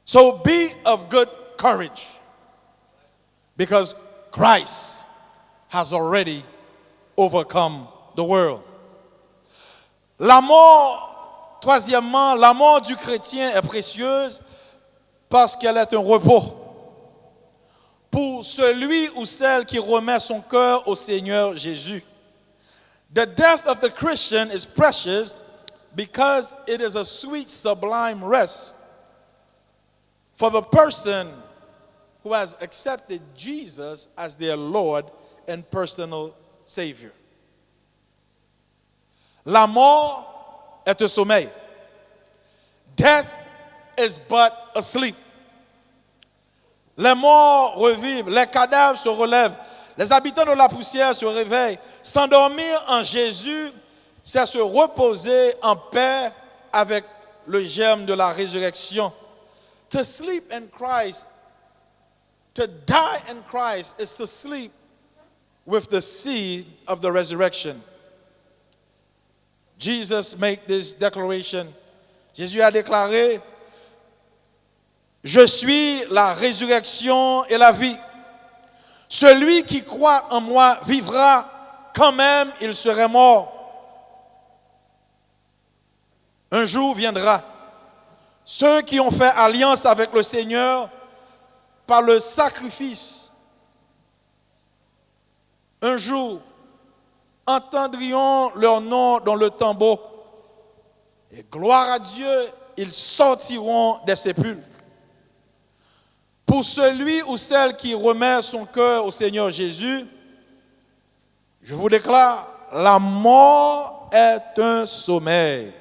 So be of good courage, because Christ has already overcome the world. La mort, troisièmement, la mort du chrétien est précieuse parce qu'elle est un repos. Pour celui ou celle qui remet son cœur au Seigneur Jésus. The death of the Christian is precious because it is a sweet, sublime rest for the person who has accepted Jesus as their Lord and personal Savior. La mort est un sommeil. Death is but a sleep. Les morts revivent, les cadavres se relèvent, les habitants de la poussière se réveillent. S'endormir en Jésus, c'est se reposer en paix avec le germe de la résurrection. To sleep in Christ, to die in Christ, is to sleep with the seed of the resurrection. Jesus made this declaration. Jésus a déclaré, je suis la résurrection et la vie. Celui qui croit en moi vivra quand même il serait mort. Un jour viendra. Ceux qui ont fait alliance avec le Seigneur par le sacrifice, un jour entendront leur nom dans le tombeau. Et gloire à Dieu, ils sortiront des sépulcres. Pour celui ou celle qui remet son cœur au Seigneur Jésus, je vous déclare, la mort est un sommeil.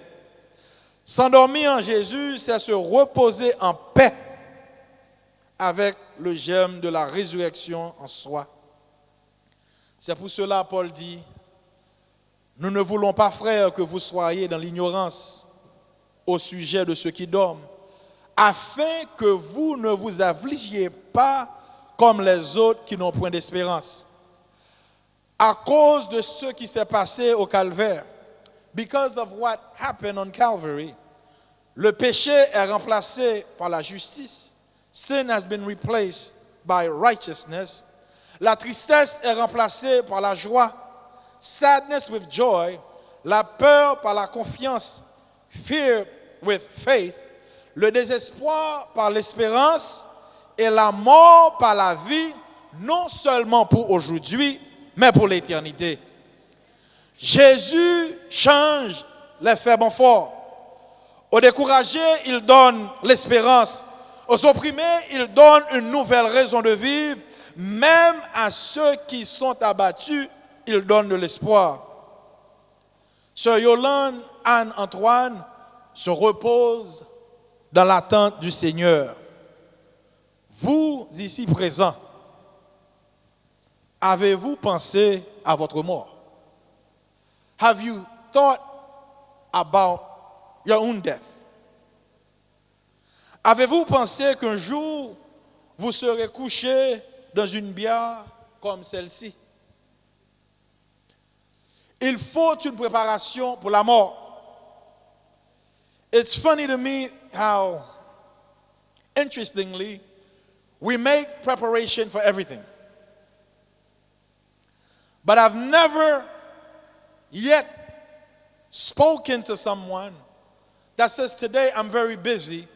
S'endormir en Jésus, c'est se reposer en paix avec le germe de la résurrection en soi. C'est pour cela, Paul dit, nous ne voulons pas, frères, que vous soyez dans l'ignorance au sujet de ceux qui dorment, afin que vous ne vous affligiez pas comme les autres qui n'ont point d'espérance. À cause de ce qui s'est passé au Calvaire, because of what happened on Calvary, le péché est remplacé par la justice. Sin has been replaced by righteousness. La tristesse est remplacée par la joie. Sadness with joy. La peur par la confiance. Fear with faith. Le désespoir par l'espérance. Et la mort par la vie, non seulement pour aujourd'hui, mais pour l'éternité. Jésus change les faibles en forts. Aux découragés, il donne l'espérance. Aux opprimés, il donne une nouvelle raison de vivre. Même à ceux qui sont abattus, il donne de l'espoir. Sœur Yolande, Anne-Antoine se repose dans l'attente du Seigneur. Vous, ici présents, avez-vous pensé à votre mort? Have you thought about your own death? Avez-vous pensé qu'un jour, vous serez couché dans une bière comme celle-ci? Il faut une préparation pour la mort. It's funny to me how, interestingly, we make preparation for everything. But I've never yet spoken to someone that says, today I'm very busy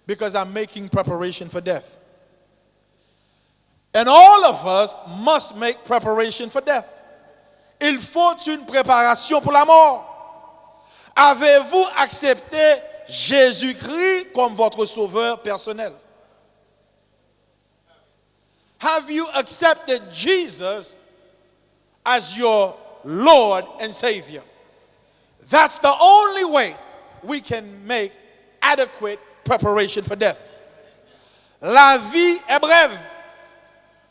because I'm making preparation for death. And all of us must make preparation for death. Il faut une préparation pour la mort. Avez-vous accepté Jésus-Christ comme votre sauveur personnel? Have you accepted Jesus as your Lord and Savior? That's the only way we can make adequate preparation for death. La vie est brève.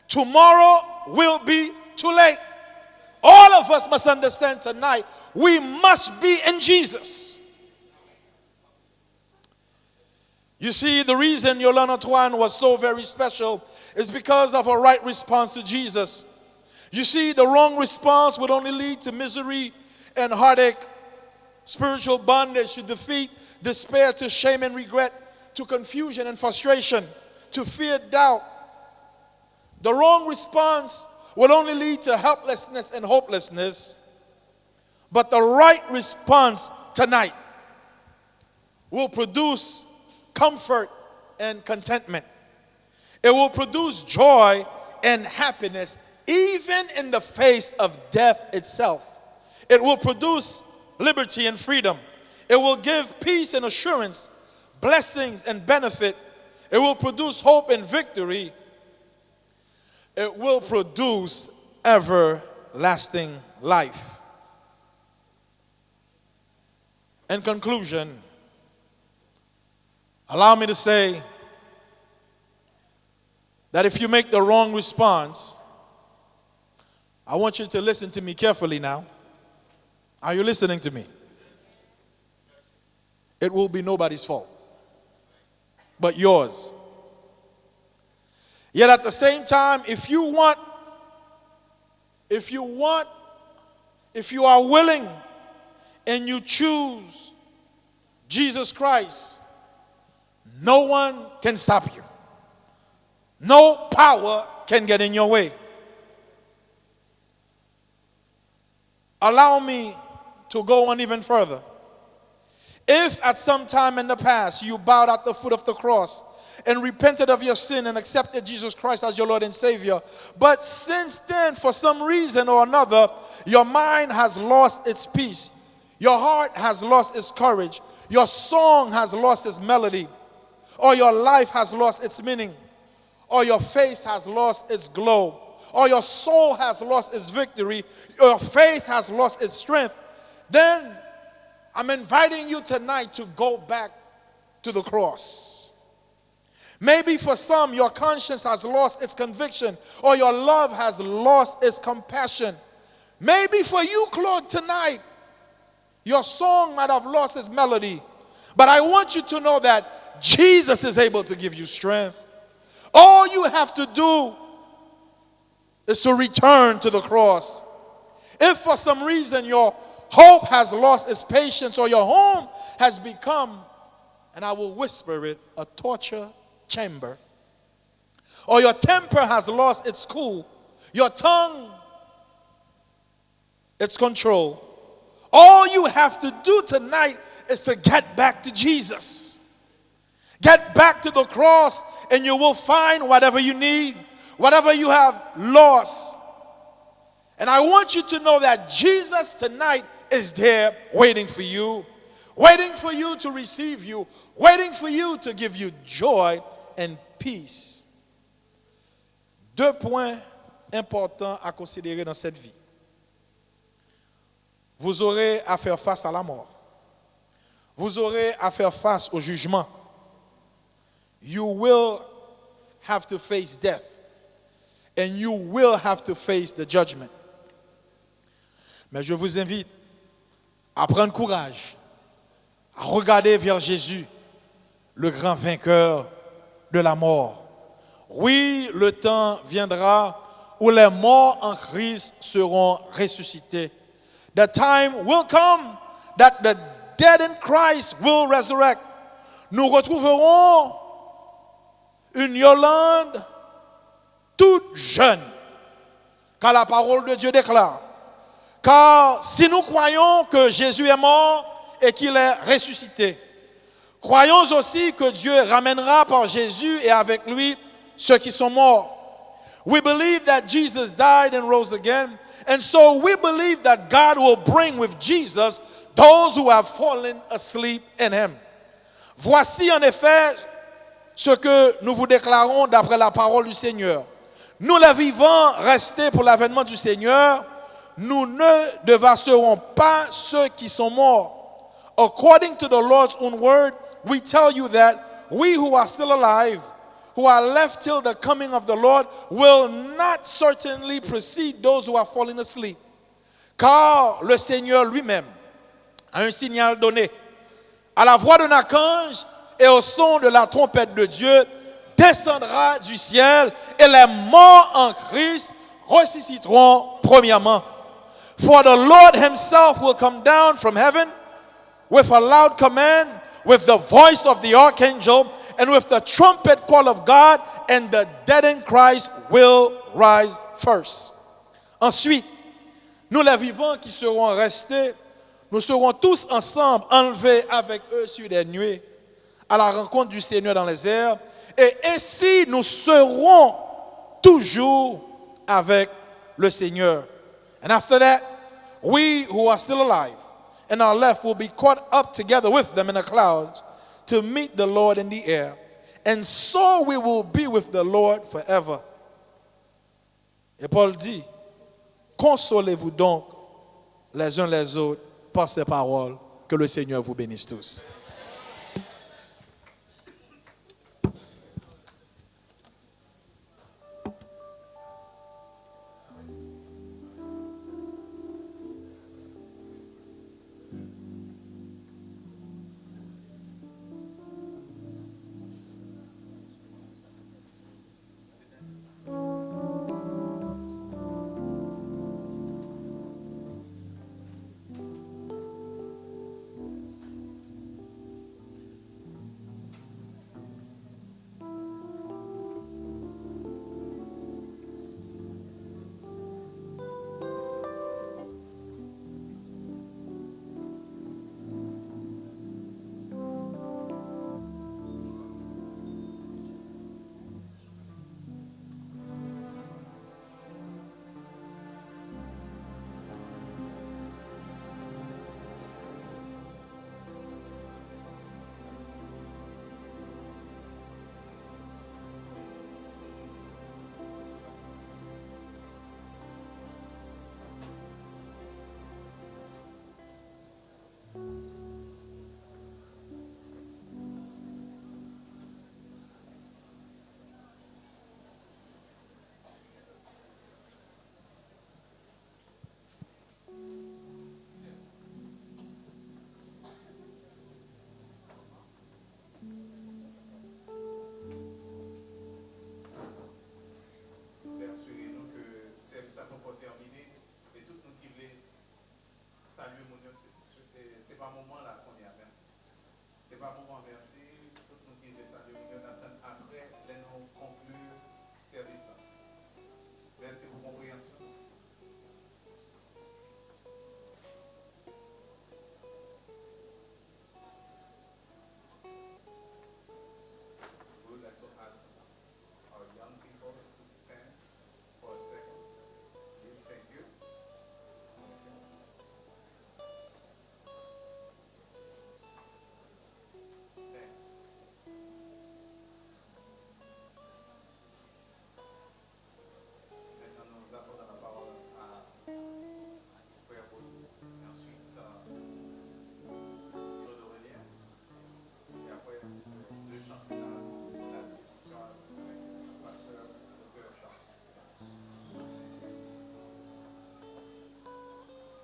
Tomorrow will be too late. All of us must understand tonight, we must be in Jesus. You see, the reason Yolande Antoine was so very special is because of her right response to Jesus. You see, the wrong response would only lead to misery and heartache, spiritual bondage, to defeat, despair, to shame and regret, to confusion and frustration, to fear, doubt. The wrong response will only lead to helplessness and hopelessness. But the right response tonight will produce comfort and contentment. It will produce joy and happiness even in the face of death itself. It will produce liberty and freedom. It will give peace and assurance, blessings and benefit. It will produce hope and victory. It will produce everlasting life. In conclusion, allow me to say that if you make the wrong response, I want you to listen to me carefully now. Are you listening to me? It will be nobody's fault but yours. Yet at the same time, if you are willing and you choose Jesus Christ, no one can stop you. No power can get in your way. Allow me to go on even further. If at some time in the past you bowed at the foot of the cross and repented of your sin and accepted Jesus Christ as your Lord and Savior, but since then, for some reason or another, your mind has lost its peace, your heart has lost its courage, your song has lost its melody, or your life has lost its meaning, or your face has lost its glow, or your soul has lost its victory, your faith has lost its strength, then I'm inviting you tonight to go back to the cross. Maybe for some, your conscience has lost its conviction, or your love has lost its compassion. Maybe for you, Claude, tonight, your song might have lost its melody. But I want you to know that Jesus is able to give you strength. All you have to do is to return to the cross. If for some reason your hope has lost its patience, or your home has become, and I will whisper it, a torture chamber, or your temper has lost its cool, your tongue its control, all you have to do tonight is to get back to Jesus. Get back to the cross, and you will find whatever you need, whatever you have lost. And I want you to know that Jesus tonight is there waiting for you to receive you, waiting for you to give you joy and peace. Deux points importants à considérer dans cette vie. Vous aurez à faire face à la mort. Vous aurez à faire face au jugement. You will have to face death. And you will have to face the judgment. Mais je vous invite à prendre courage, à regarder vers Jésus, le grand vainqueur de la mort. Oui, le temps viendra où les morts en Christ seront ressuscités. The time will come that the dead in Christ will resurrect. Nous retrouverons une Yolande toute jeune, car la parole de Dieu déclare. Car si nous croyons que Jésus est mort et qu'il est ressuscité, croyons aussi que Dieu ramènera par Jésus et avec lui ceux qui sont morts. We believe that Jesus died and rose again, and so we believe that God will bring with Jesus those who have fallen asleep in him. Voici en effet ce que nous vous déclarons d'après la parole du Seigneur. Nous les vivants restés pour l'avènement du Seigneur, nous ne devasserons pas ceux qui sont morts. According to the Lord's own word, we tell you that we who are still alive, who are left till the coming of the Lord, will not certainly precede those who are fallen asleep. Car le Seigneur lui-même a un signal donné. À la voix d'un archange et au son de la trompette de Dieu, descendra du ciel, et les morts en Christ ressusciteront premièrement. For the Lord himself will come down from heaven with a loud command, with the voice of the archangel, and with the trumpet call of God, and the dead in Christ will rise first. Ensuite, nous les vivants qui serons restés, nous serons tous ensemble enlevés avec eux sur des nuées, à la rencontre du Seigneur dans les airs, et ainsi nous serons toujours avec le Seigneur. And after that, we who are still alive and are left will be caught up together with them in the clouds to meet the Lord in the air. And so we will be with the Lord forever. Et Paul dit, consolez-vous donc les uns les autres par ces paroles. Que le Seigneur vous bénisse tous.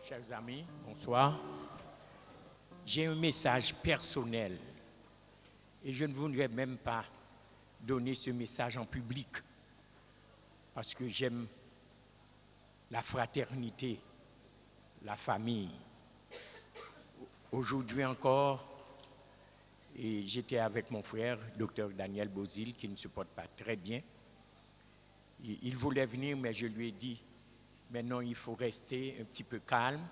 Chers amis, bonsoir. J'ai un message personnel et je ne voudrais même pas donner ce message en public parce que j'aime la fraternité, la famille. Aujourd'hui encore, et j'étais avec mon frère, docteur Daniel Bozil, qui ne se porte pas très bien. Il voulait venir, mais je lui ai dit, maintenant il faut rester un petit peu calme.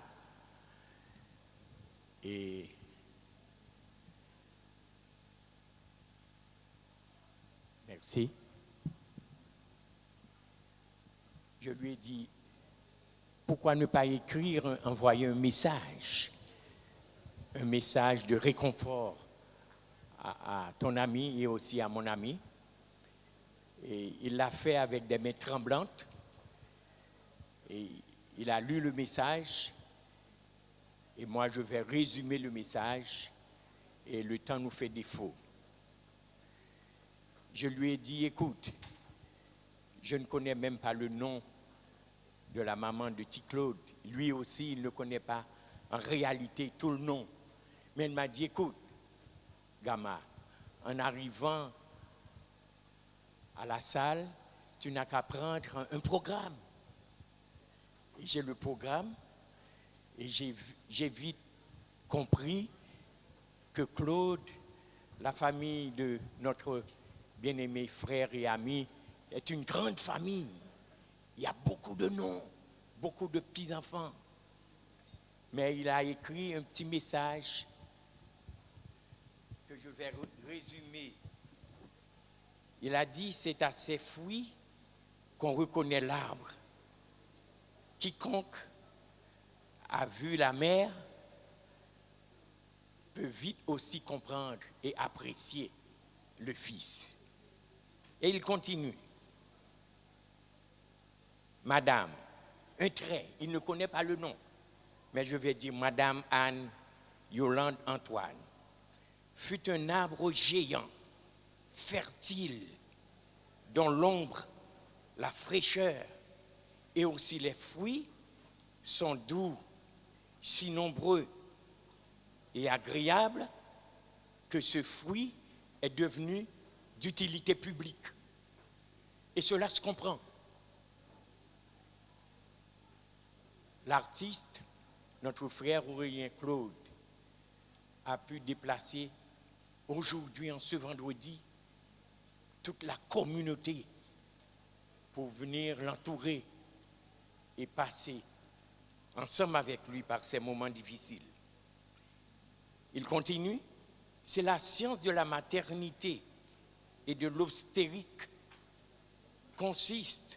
Et merci. Je lui ai dit, pourquoi ne pas écrire, envoyer un message de réconfort à ton ami et aussi à mon ami. Et il l'a fait avec des mains tremblantes. Et il a lu le message. Et moi, je vais résumer le message. Et le temps nous fait défaut. Je lui ai dit, écoute, je ne connais même pas le nom de la maman de Claude. Lui aussi, il ne connaît pas en réalité tout le nom. Mais il m'a dit, écoute, Gama, en arrivant à la salle, tu n'as qu'à prendre un programme. Et j'ai le programme et j'ai vite compris que Claude, la famille de notre bien-aimé frère et ami, est une grande famille. Il y a beaucoup de noms, beaucoup de petits-enfants. Mais il a écrit un petit message que je vais résumer. Il a dit, c'est à ses fruits qu'on reconnaît l'arbre. Quiconque a vu la mer peut vite aussi comprendre et apprécier le Fils. Et il continue. Madame, un trait, il ne connaît pas le nom, mais je vais dire Madame Anne Yolande Antoine, fut un arbre géant, fertile, dont l'ombre, la fraîcheur et aussi les fruits sont doux, si nombreux et agréables que ce fruit est devenu d'utilité publique. Et cela se comprend. L'artiste, notre frère Aurélien Claude, a pu déplacer aujourd'hui, en ce vendredi, toute la communauté pour venir l'entourer et passer ensemble avec lui par ces moments difficiles. Il continue, c'est la science de la maternité et de l'obstétrique consiste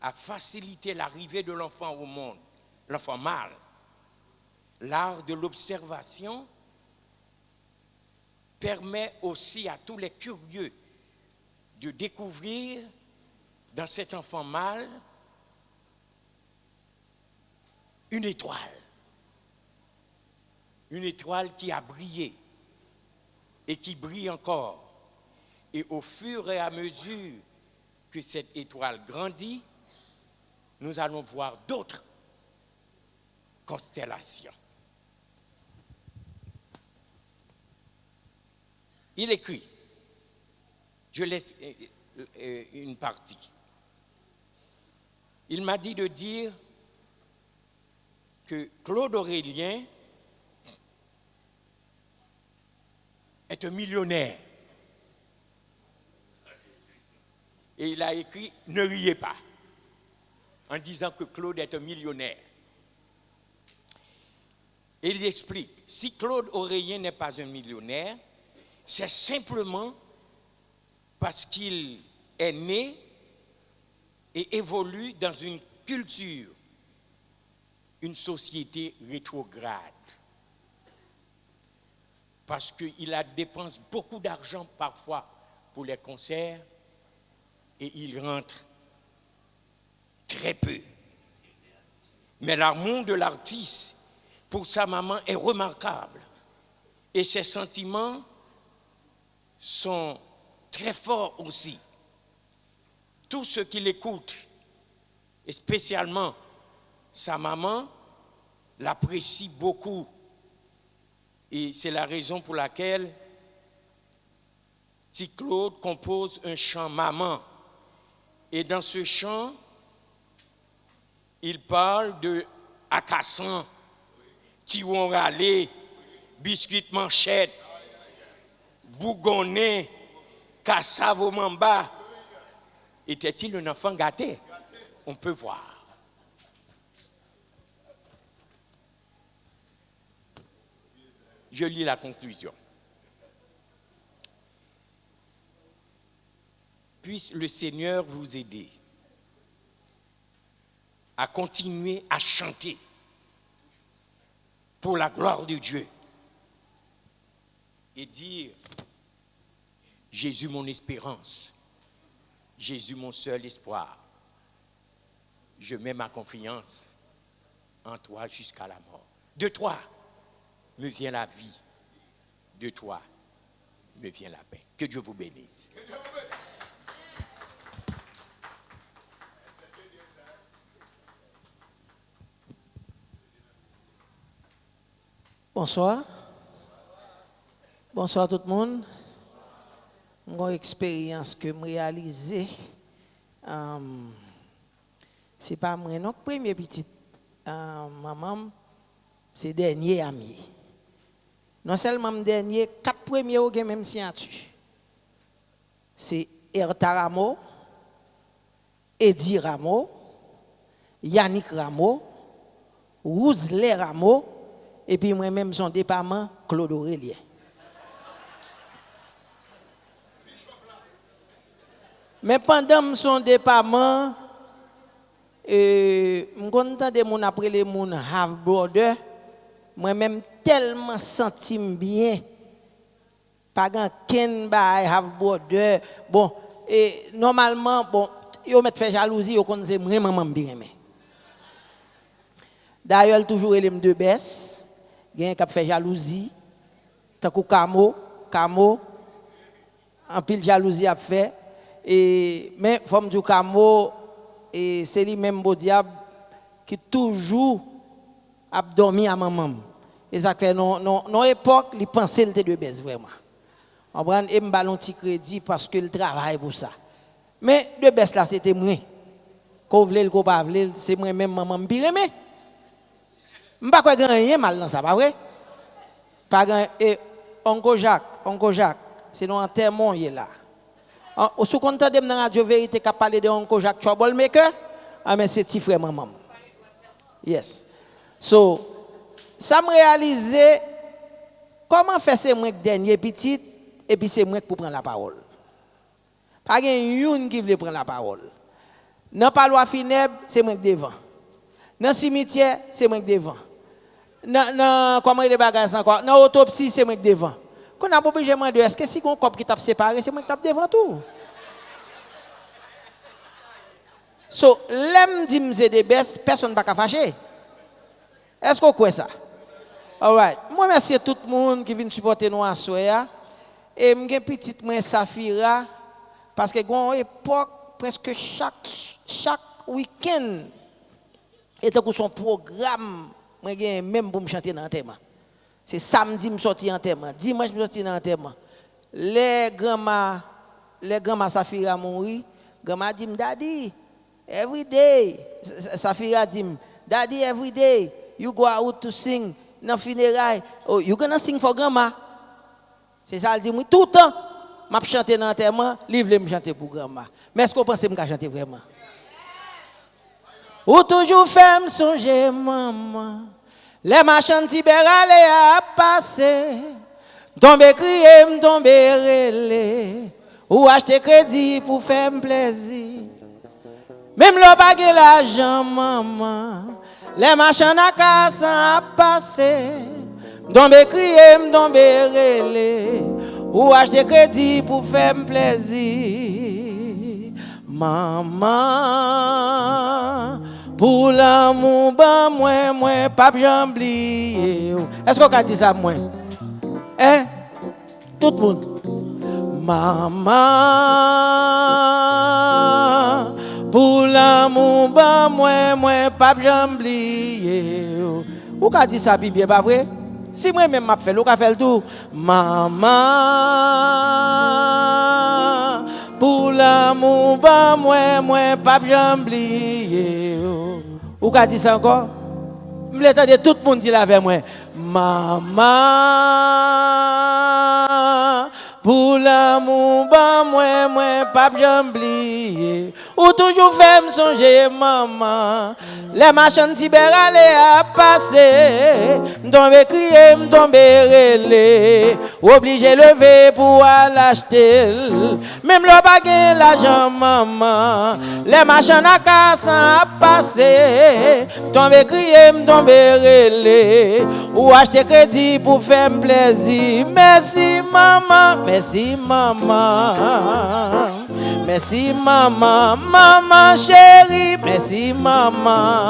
à faciliter l'arrivée de l'enfant au monde, l'enfant mâle. L'art de l'observation permet aussi à tous les curieux de découvrir dans cet enfant mâle une étoile qui a brillé et qui brille encore. Et au fur et à mesure que cette étoile grandit, nous allons voir d'autres constellations. Il écrit, je laisse une partie. Il m'a dit de dire que Claude Aurélien est un millionnaire. Et il a écrit « Ne riez pas » en disant que Claude est un millionnaire. Et il explique, si Claude Aurélien n'est pas un millionnaire, c'est simplement parce qu'il est né et évolue dans une culture, une société rétrograde. Parce qu'il dépense beaucoup d'argent parfois pour les concerts et il rentre très peu. Mais l'amour de l'artiste pour sa maman est remarquable et ses sentiments sont très forts aussi. Tous ceux qui l'écoutent, et spécialement sa maman, l'apprécie beaucoup. Et c'est la raison pour laquelle Ti Claude compose un chant Maman. Et dans ce chant, il parle de Akassan, Tiwon Ralé, Biscuit Manchette, Bougonnet, Kassavo Mamba. Était-il un enfant gâté? On peut voir. Je lis la conclusion. Puisse le Seigneur vous aider à continuer à chanter pour la gloire de Dieu et dire Jésus mon espérance, Jésus mon seul espoir, je mets ma confiance en toi jusqu'à la mort. De toi me vient la vie, de toi me vient la paix. Que Dieu vous bénisse.
Bonsoir. Bonsoir tout le monde. Mon expérience que je réalisé, c'est pas moi non premier petite maman, c'est dernier ami. Non seulement dernier, 4 premiers au même signature. C'est Erta Rameau, Eddie Rameau, Yannick Rameau, Rouzle Rameau, et puis moi-même son département, Claude Aurélien. Mais pendant son département, je content de mon après les mon half brother, moi-même tellement senti bien. Pas grand ken by half brother. Bon, et normalement bon, yo met fait jalousie, yo connaissez vraiment bien mais. D'ailleurs toujours les deux baisse. Gen qui fait jalousie, tant que Camo, en pile jalousie a fait. Et mais forme du Camo, et c'est lui même beau diable qui toujours a dormi à maman. Et ça fait non époque, il pensait qu'il était de baisse vraiment. On prend et m'ballon petit crédit parce qu'il travaille pour ça. Mais de baisse là c'était moi. Qu'on vle qu'on pas vle, c'est moi même maman pire mais je ne sais pas rien mal dans ça, pas vrai? Pas grand et Oncle Jacques, c'est dans enterrement il est là. Au sous content de dans radio vérité qu'a parlé de Oncle Jacques Troublemaker, ah mais c'est petit frère maman. Yes. So ça me réaliser comment faire c'est moi dernier petit et puis c'est moi pour prendre la parole. Pas une qui veut prendre la parole. Dans parloir funèbre, c'est moi devant. Dans le cimetière, c'est moi devant. Comment il est bagages encore? Dans l'autopsie, c'est moi devant. Quand on a obligé de demander, est-ce que si on couple qui tape séparé, c'est moi qui tape devant tout? So, l'aime dit que des baisses, personne ne va pas fâcher. Est-ce qu'on croit ça? All right. Moi, merci à tout le monde qui vient supporter nous à Soya. Et je suis petite moi Safira, parce que à une époque, presque chaque week-end, et donc son programme, même pour me chanter dans l'enterrement. C'est samedi, je sorti en enterrement. Dimanche, je sorti dans l'enterrement. Les grands Safira mourir. Grand-mère dit, Daddy, every day. Safira dit, Daddy, every day, you go out to sing dans funérailles. Oh, you gonna sing for grandma? C'est ça, elle dit, oui, tout le temps, je chante dans l'enterrement, livre me chanter pour grandma. Mais est-ce qu'on pense que je vais chanter vraiment? Ou toujours fait me songer, maman. Les machins libérales à passer. Tomber crier, tomber relé. Ou acheter crédit pour faire plaisir. Même le baguette l'argent, maman. Les machins à casse à passer. Tomber crier, tomber relé. Ou acheter crédit pour faire plaisir. Maman. Pour l'amour, moi, pas j'oublie. Est-ce qu'on a dit ça, moi? Hein? Tout le monde. Maman, pour l'amour, moi, pas j'oublie. Ou ka dit ça bien pas vrai? Si moi même m'a fait, ou ka fait le tout. Maman, pour l'amour ba moi pas j'oublier. Ou ka dit ça encore? M'le tande tout le monde dit avec moi. Maman, pour l'amour ba moi pas j'oublier. Ou toujours fait me songer maman. Les machines libérales à passer. M'tombe crier, m'tombe relé. Obligé lever pour aller acheter. Même le bagage l'argent maman. Les machines à casse à passer. M'tombe crier, m'tombe relé. Ou acheter crédit pour faire plaisir. Merci maman, merci maman. Merci maman, maman chérie, merci maman.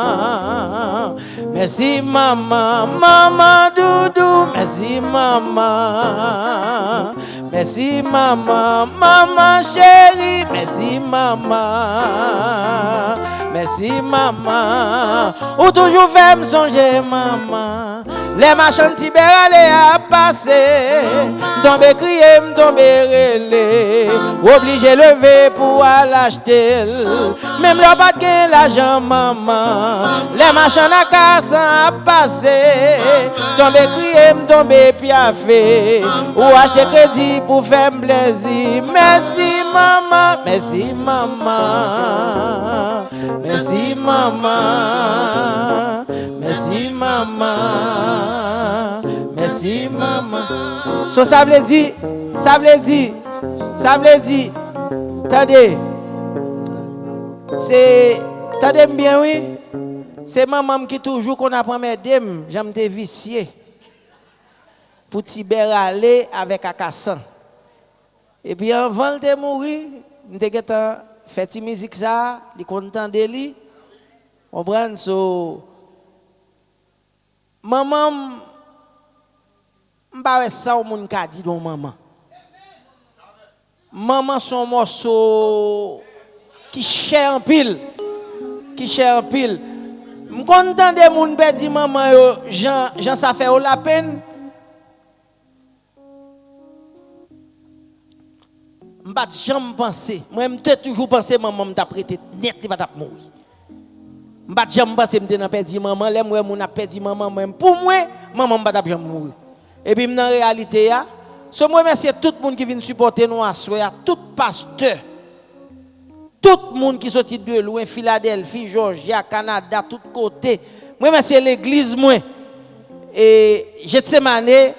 Merci maman, maman doudou, merci maman. Merci maman, maman chérie, merci maman. Merci maman, ou toujours fait me songer maman. Les machines libérales à passer. Tomber crier, tomber relé. Obligé lever pour aller acheter. Même le pas de l'argent maman. Les machines à casse à passer. Tomber crier, tomber piafé. Ou acheter crédit pour faire plaisir. Merci maman, merci maman. Merci maman. Merci maman. Merci maman. So ça veut dire, attendez. C'est, attendez bien oui. C'est maman qui toujours qu'on apprend mesdames, j'aime te vicier. Pour tiber aller avec Akassan. Et puis avant de mourir, m'te fait musique ça, il content de lui. On prend so maman m'pa ça au monde ka dit don maman. Maman son morceau qui cher en pile. Qui cher en pile. M'content de moun pedi maman yo, Jean ça fait la peine. M'pas jamais penser. Moi m'te toujours penser maman m't'a prêté net il va t'a mourir. M'pas jamais penser m'te nan perdi maman, les moi moun a perdi maman moi pour moi maman m'pa t'a jamais mourir. Et puis dans réalité ya, so moi merci tout le monde qui vient supporter nous à soir, tout pasteur. Tout le monde qui sorti de loin, Philadelphie, Georgia, Canada, tout côté. Moi merci l'église moi. Et Gethsemane,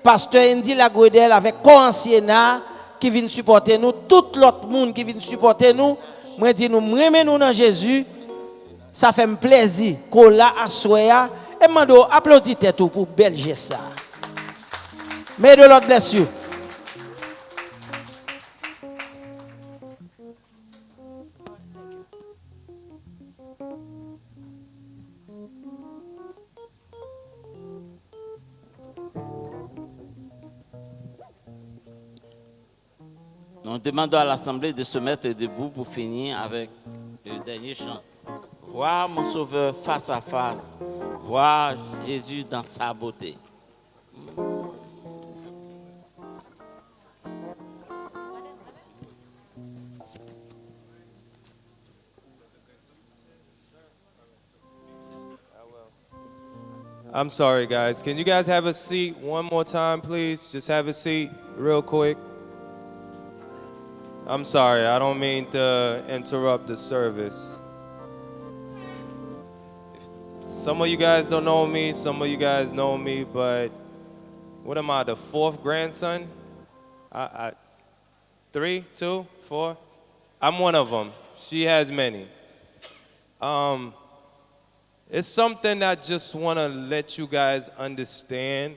pasteur Andy Lagredel avec co-ancienat qui vient supporter nous, tout l'autre monde qui vient supporter nous, moi dis nous remet nous dans Jésus. Ça fait me plaisir qu'on l'a assoya et mando applaudissez tout pour Belge ça. Mais de l'autre blessure.
Nous demandons à l'Assemblée de se mettre debout pour finir avec le dernier chant. Voir mon Sauveur face à face, voir Jésus dans sa beauté.
I'm sorry, guys. Can you guys have a seat one more time, please? Just have a seat real quick. I'm sorry. I don't mean to interrupt the service. Some of you guys don't know me. Some of you guys know me. But what am I, the fourth grandson? Three, two, four? I'm one of them. She has many. It's something I just want to let you guys understand.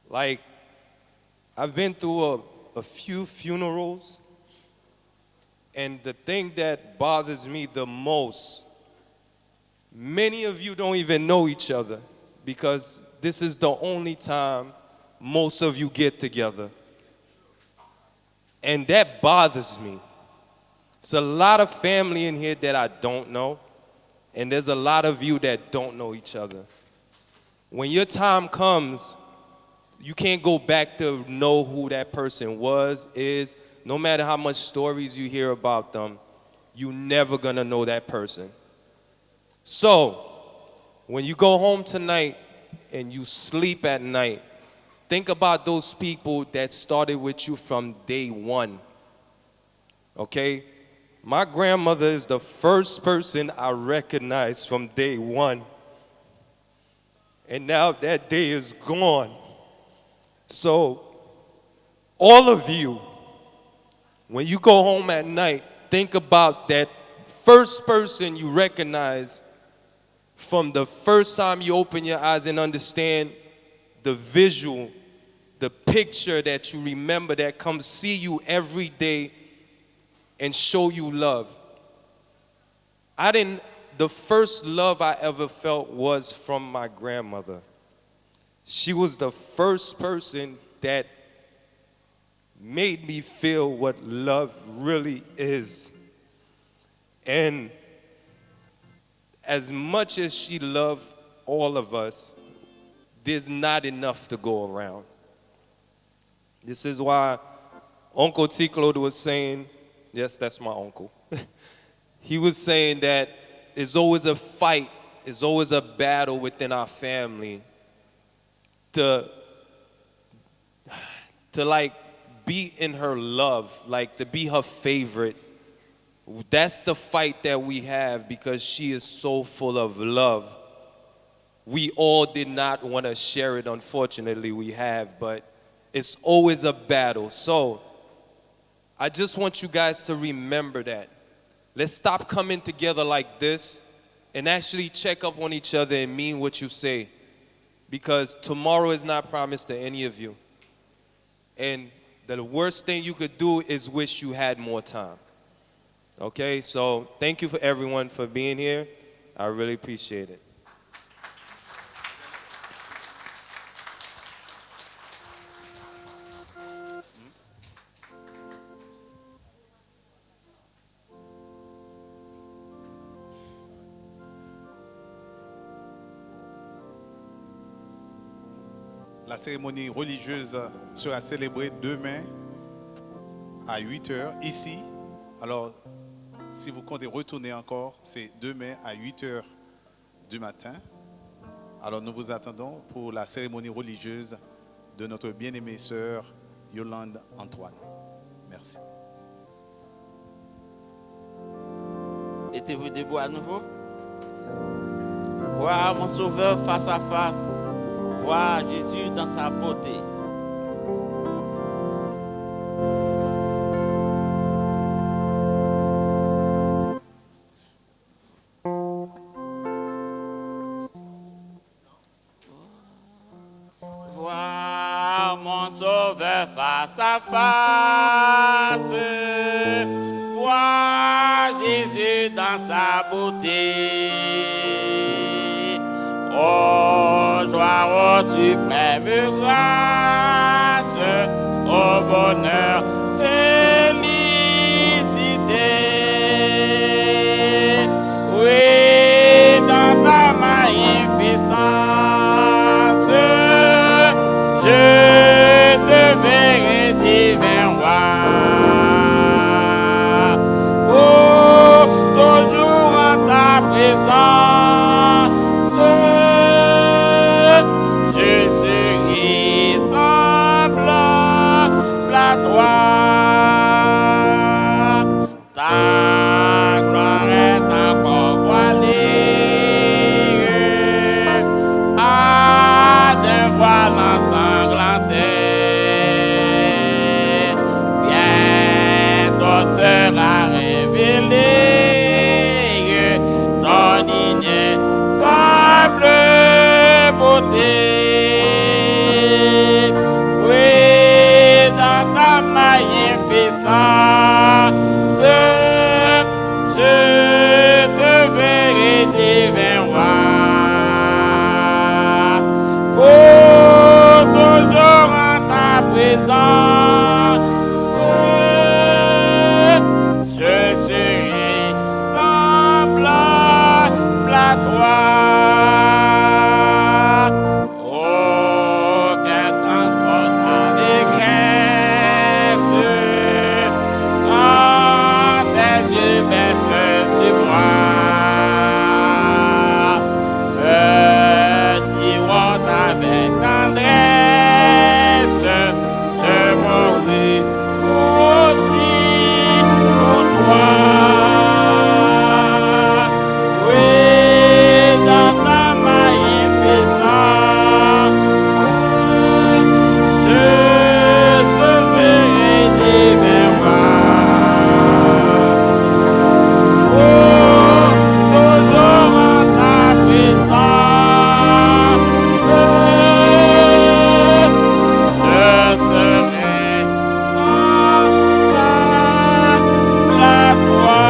Like, I've been through a few funerals, and the thing that bothers me the most, many of you don't even know each other because this is the only time most of you get together. And that bothers me. There's a lot of family in here that I don't know, and there's a lot of you that don't know each other. When your time comes, you can't go back to know who that person was, is. No matter how much stories you hear about them, you're never gonna know that person. So, when you go home tonight and you sleep at night, think about those people that started with you from day one. Okay? My grandmother is the first person I recognized from day one. And now that day is gone. So, all of you, when you go home at night, think about that first person you recognize from the first time you open your eyes and understand the visual, the picture that you remember that comes see you every day and show you love. The first love I ever felt was from my grandmother. She was the first person that made me feel what love really is. And as much as she loved all of us, there's not enough to go around. This is why Uncle T. Claude was saying, yes, that's my uncle. He was saying that there's always a fight, there's always a battle within our family to like be in her love, like to be her favorite. That's the fight that we have because she is so full of love. We all did not want to share it, unfortunately we have, but it's always a battle. So I just want you guys to remember that. Let's stop coming together like this and actually check up on each other and mean what you say, because tomorrow is not promised to any of you. And the worst thing you could do is wish you had more time. Okay, so thank you for everyone for being here. I really appreciate it.
La cérémonie religieuse sera célébrée demain à 8 h ici. Alors, si vous comptez retourner encore, c'est demain à 8 h du matin. Alors, nous vous attendons pour la cérémonie religieuse de notre bien-aimée sœur Yolande Antoine. Merci.
Mettez-vous debout à nouveau. Voir mon Sauveur face à face. Voir Jésus dans sa beauté. Voir mon Sauveur face à face. Voir Jésus dans sa beauté. Oh, joie, ô suprême grâce, au bonheur, félicité. Oui, dans ta magnificence, je te verrai divin roi. Oh, toujours en ta présence, je serai semblable à toi. tendresse, je mourrai aussi pour toi. Oui, dans ta magnificence, je serai devant moi. Oh, toujours en ta présence, je serai sans la gloire.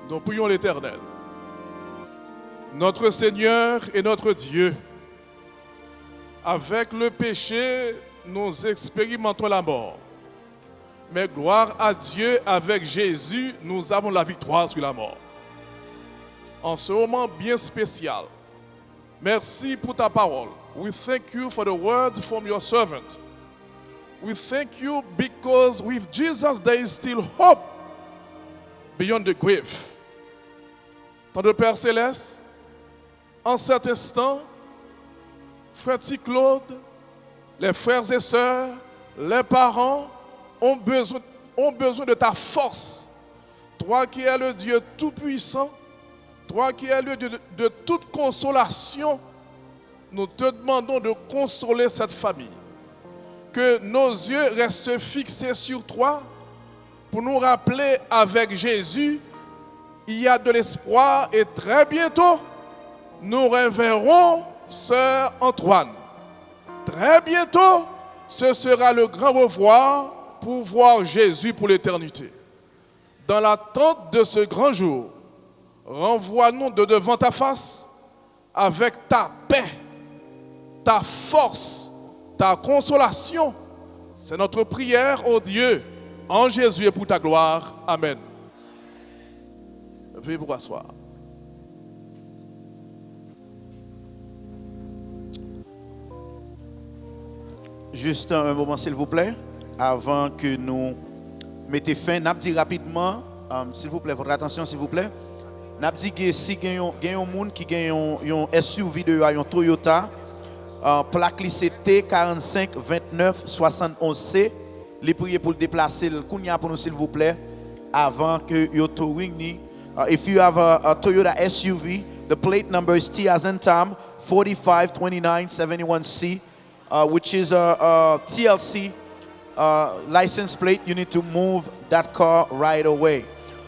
Nous prions l'Éternel. Notre Seigneur et notre Dieu, avec le péché, nous expérimentons la mort. Mais gloire à Dieu, avec Jésus, nous avons la victoire sur la mort. En ce moment bien spécial, merci pour ta parole. We thank you for the word from your servant. We thank you because with Jesus there is still hope beyond the grave. Tendre Père Céleste, en cet instant, frère Claude, les frères et sœurs, les parents ont besoin de ta force. Toi qui es le Dieu tout-puissant, toi qui es le Dieu de toute consolation, nous te demandons de consoler cette famille. Que nos yeux restent fixés sur toi pour nous rappeler avec Jésus, il y a de l'espoir et très bientôt, nous reverrons Sœur Antoine. Très bientôt, ce sera le grand revoir pour voir Jésus pour l'éternité. Dans l'attente de ce grand jour, renvoie-nous de devant ta face avec ta paix, ta force, ta consolation. C'est notre prière, ô Dieu, en Jésus et pour ta gloire. Amen. Veuillez vous rasseoir.
Juste un moment, s'il vous plaît, avant que nous mettions fin. N'a dit rapidement, s'il vous plaît, votre attention, s'il vous plaît. N'a dit que si il y a un monde qui a un SUV de un Toyota, plaque lycée 45 29 71 C, les prier pour le déplacer le kounya pour nous, s'il vous plaît, avant que yo towing. If you have a Toyota SUV, the plate number is T as in Tom 452971C. Which is a TLC license plate. You need to move that car right away.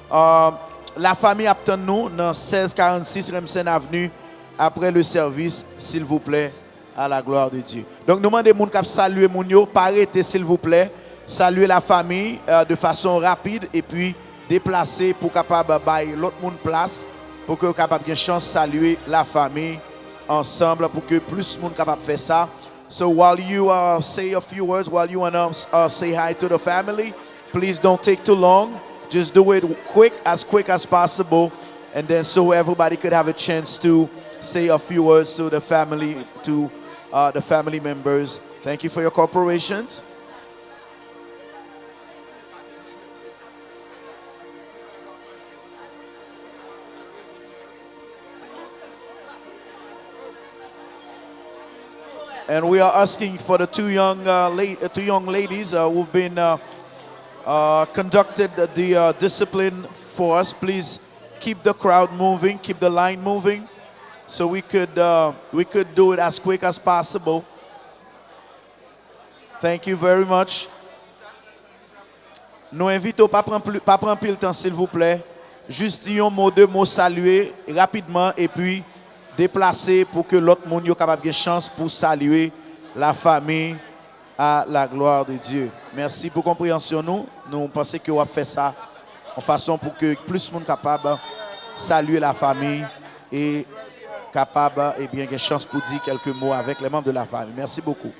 La famille attend nous dans 1646 Remsen Avenue après le service, s'il vous plaît, à la gloire de Dieu. Donc, nous demandons à saluer Mounio, arrêtez s'il vous plaît, saluer la famille de façon rapide et puis déplacer pour capable bailler l'autre monde place pour que capable de chance saluer la famille ensemble pour que plus de monde capable faire ça. So while you say a few words, while you want to say hi to the family, please don't take too long. Just do it quick as possible. And then so everybody could have a chance to say a few words to the family members. Thank you for your cooperations. And we are asking for the two young ladies who've been conducted the discipline for us. Please keep the crowd moving, keep the line moving, so we could do it as quick as possible. Thank you very much. Nous invitons pas prendre plus le temps, s'il vous plaît. Juste un mot, deux mots, saluer rapidement et puis déplacer pour que l'autre monde ait capable de chance pour saluer la famille à la gloire de Dieu. Merci pour compréhension nous. Nous pensons que vous avez fait ça en façon pour que plus de monde capable de saluer la famille et capable et bien de chance pour dire quelques mots avec les membres de la famille. Merci beaucoup.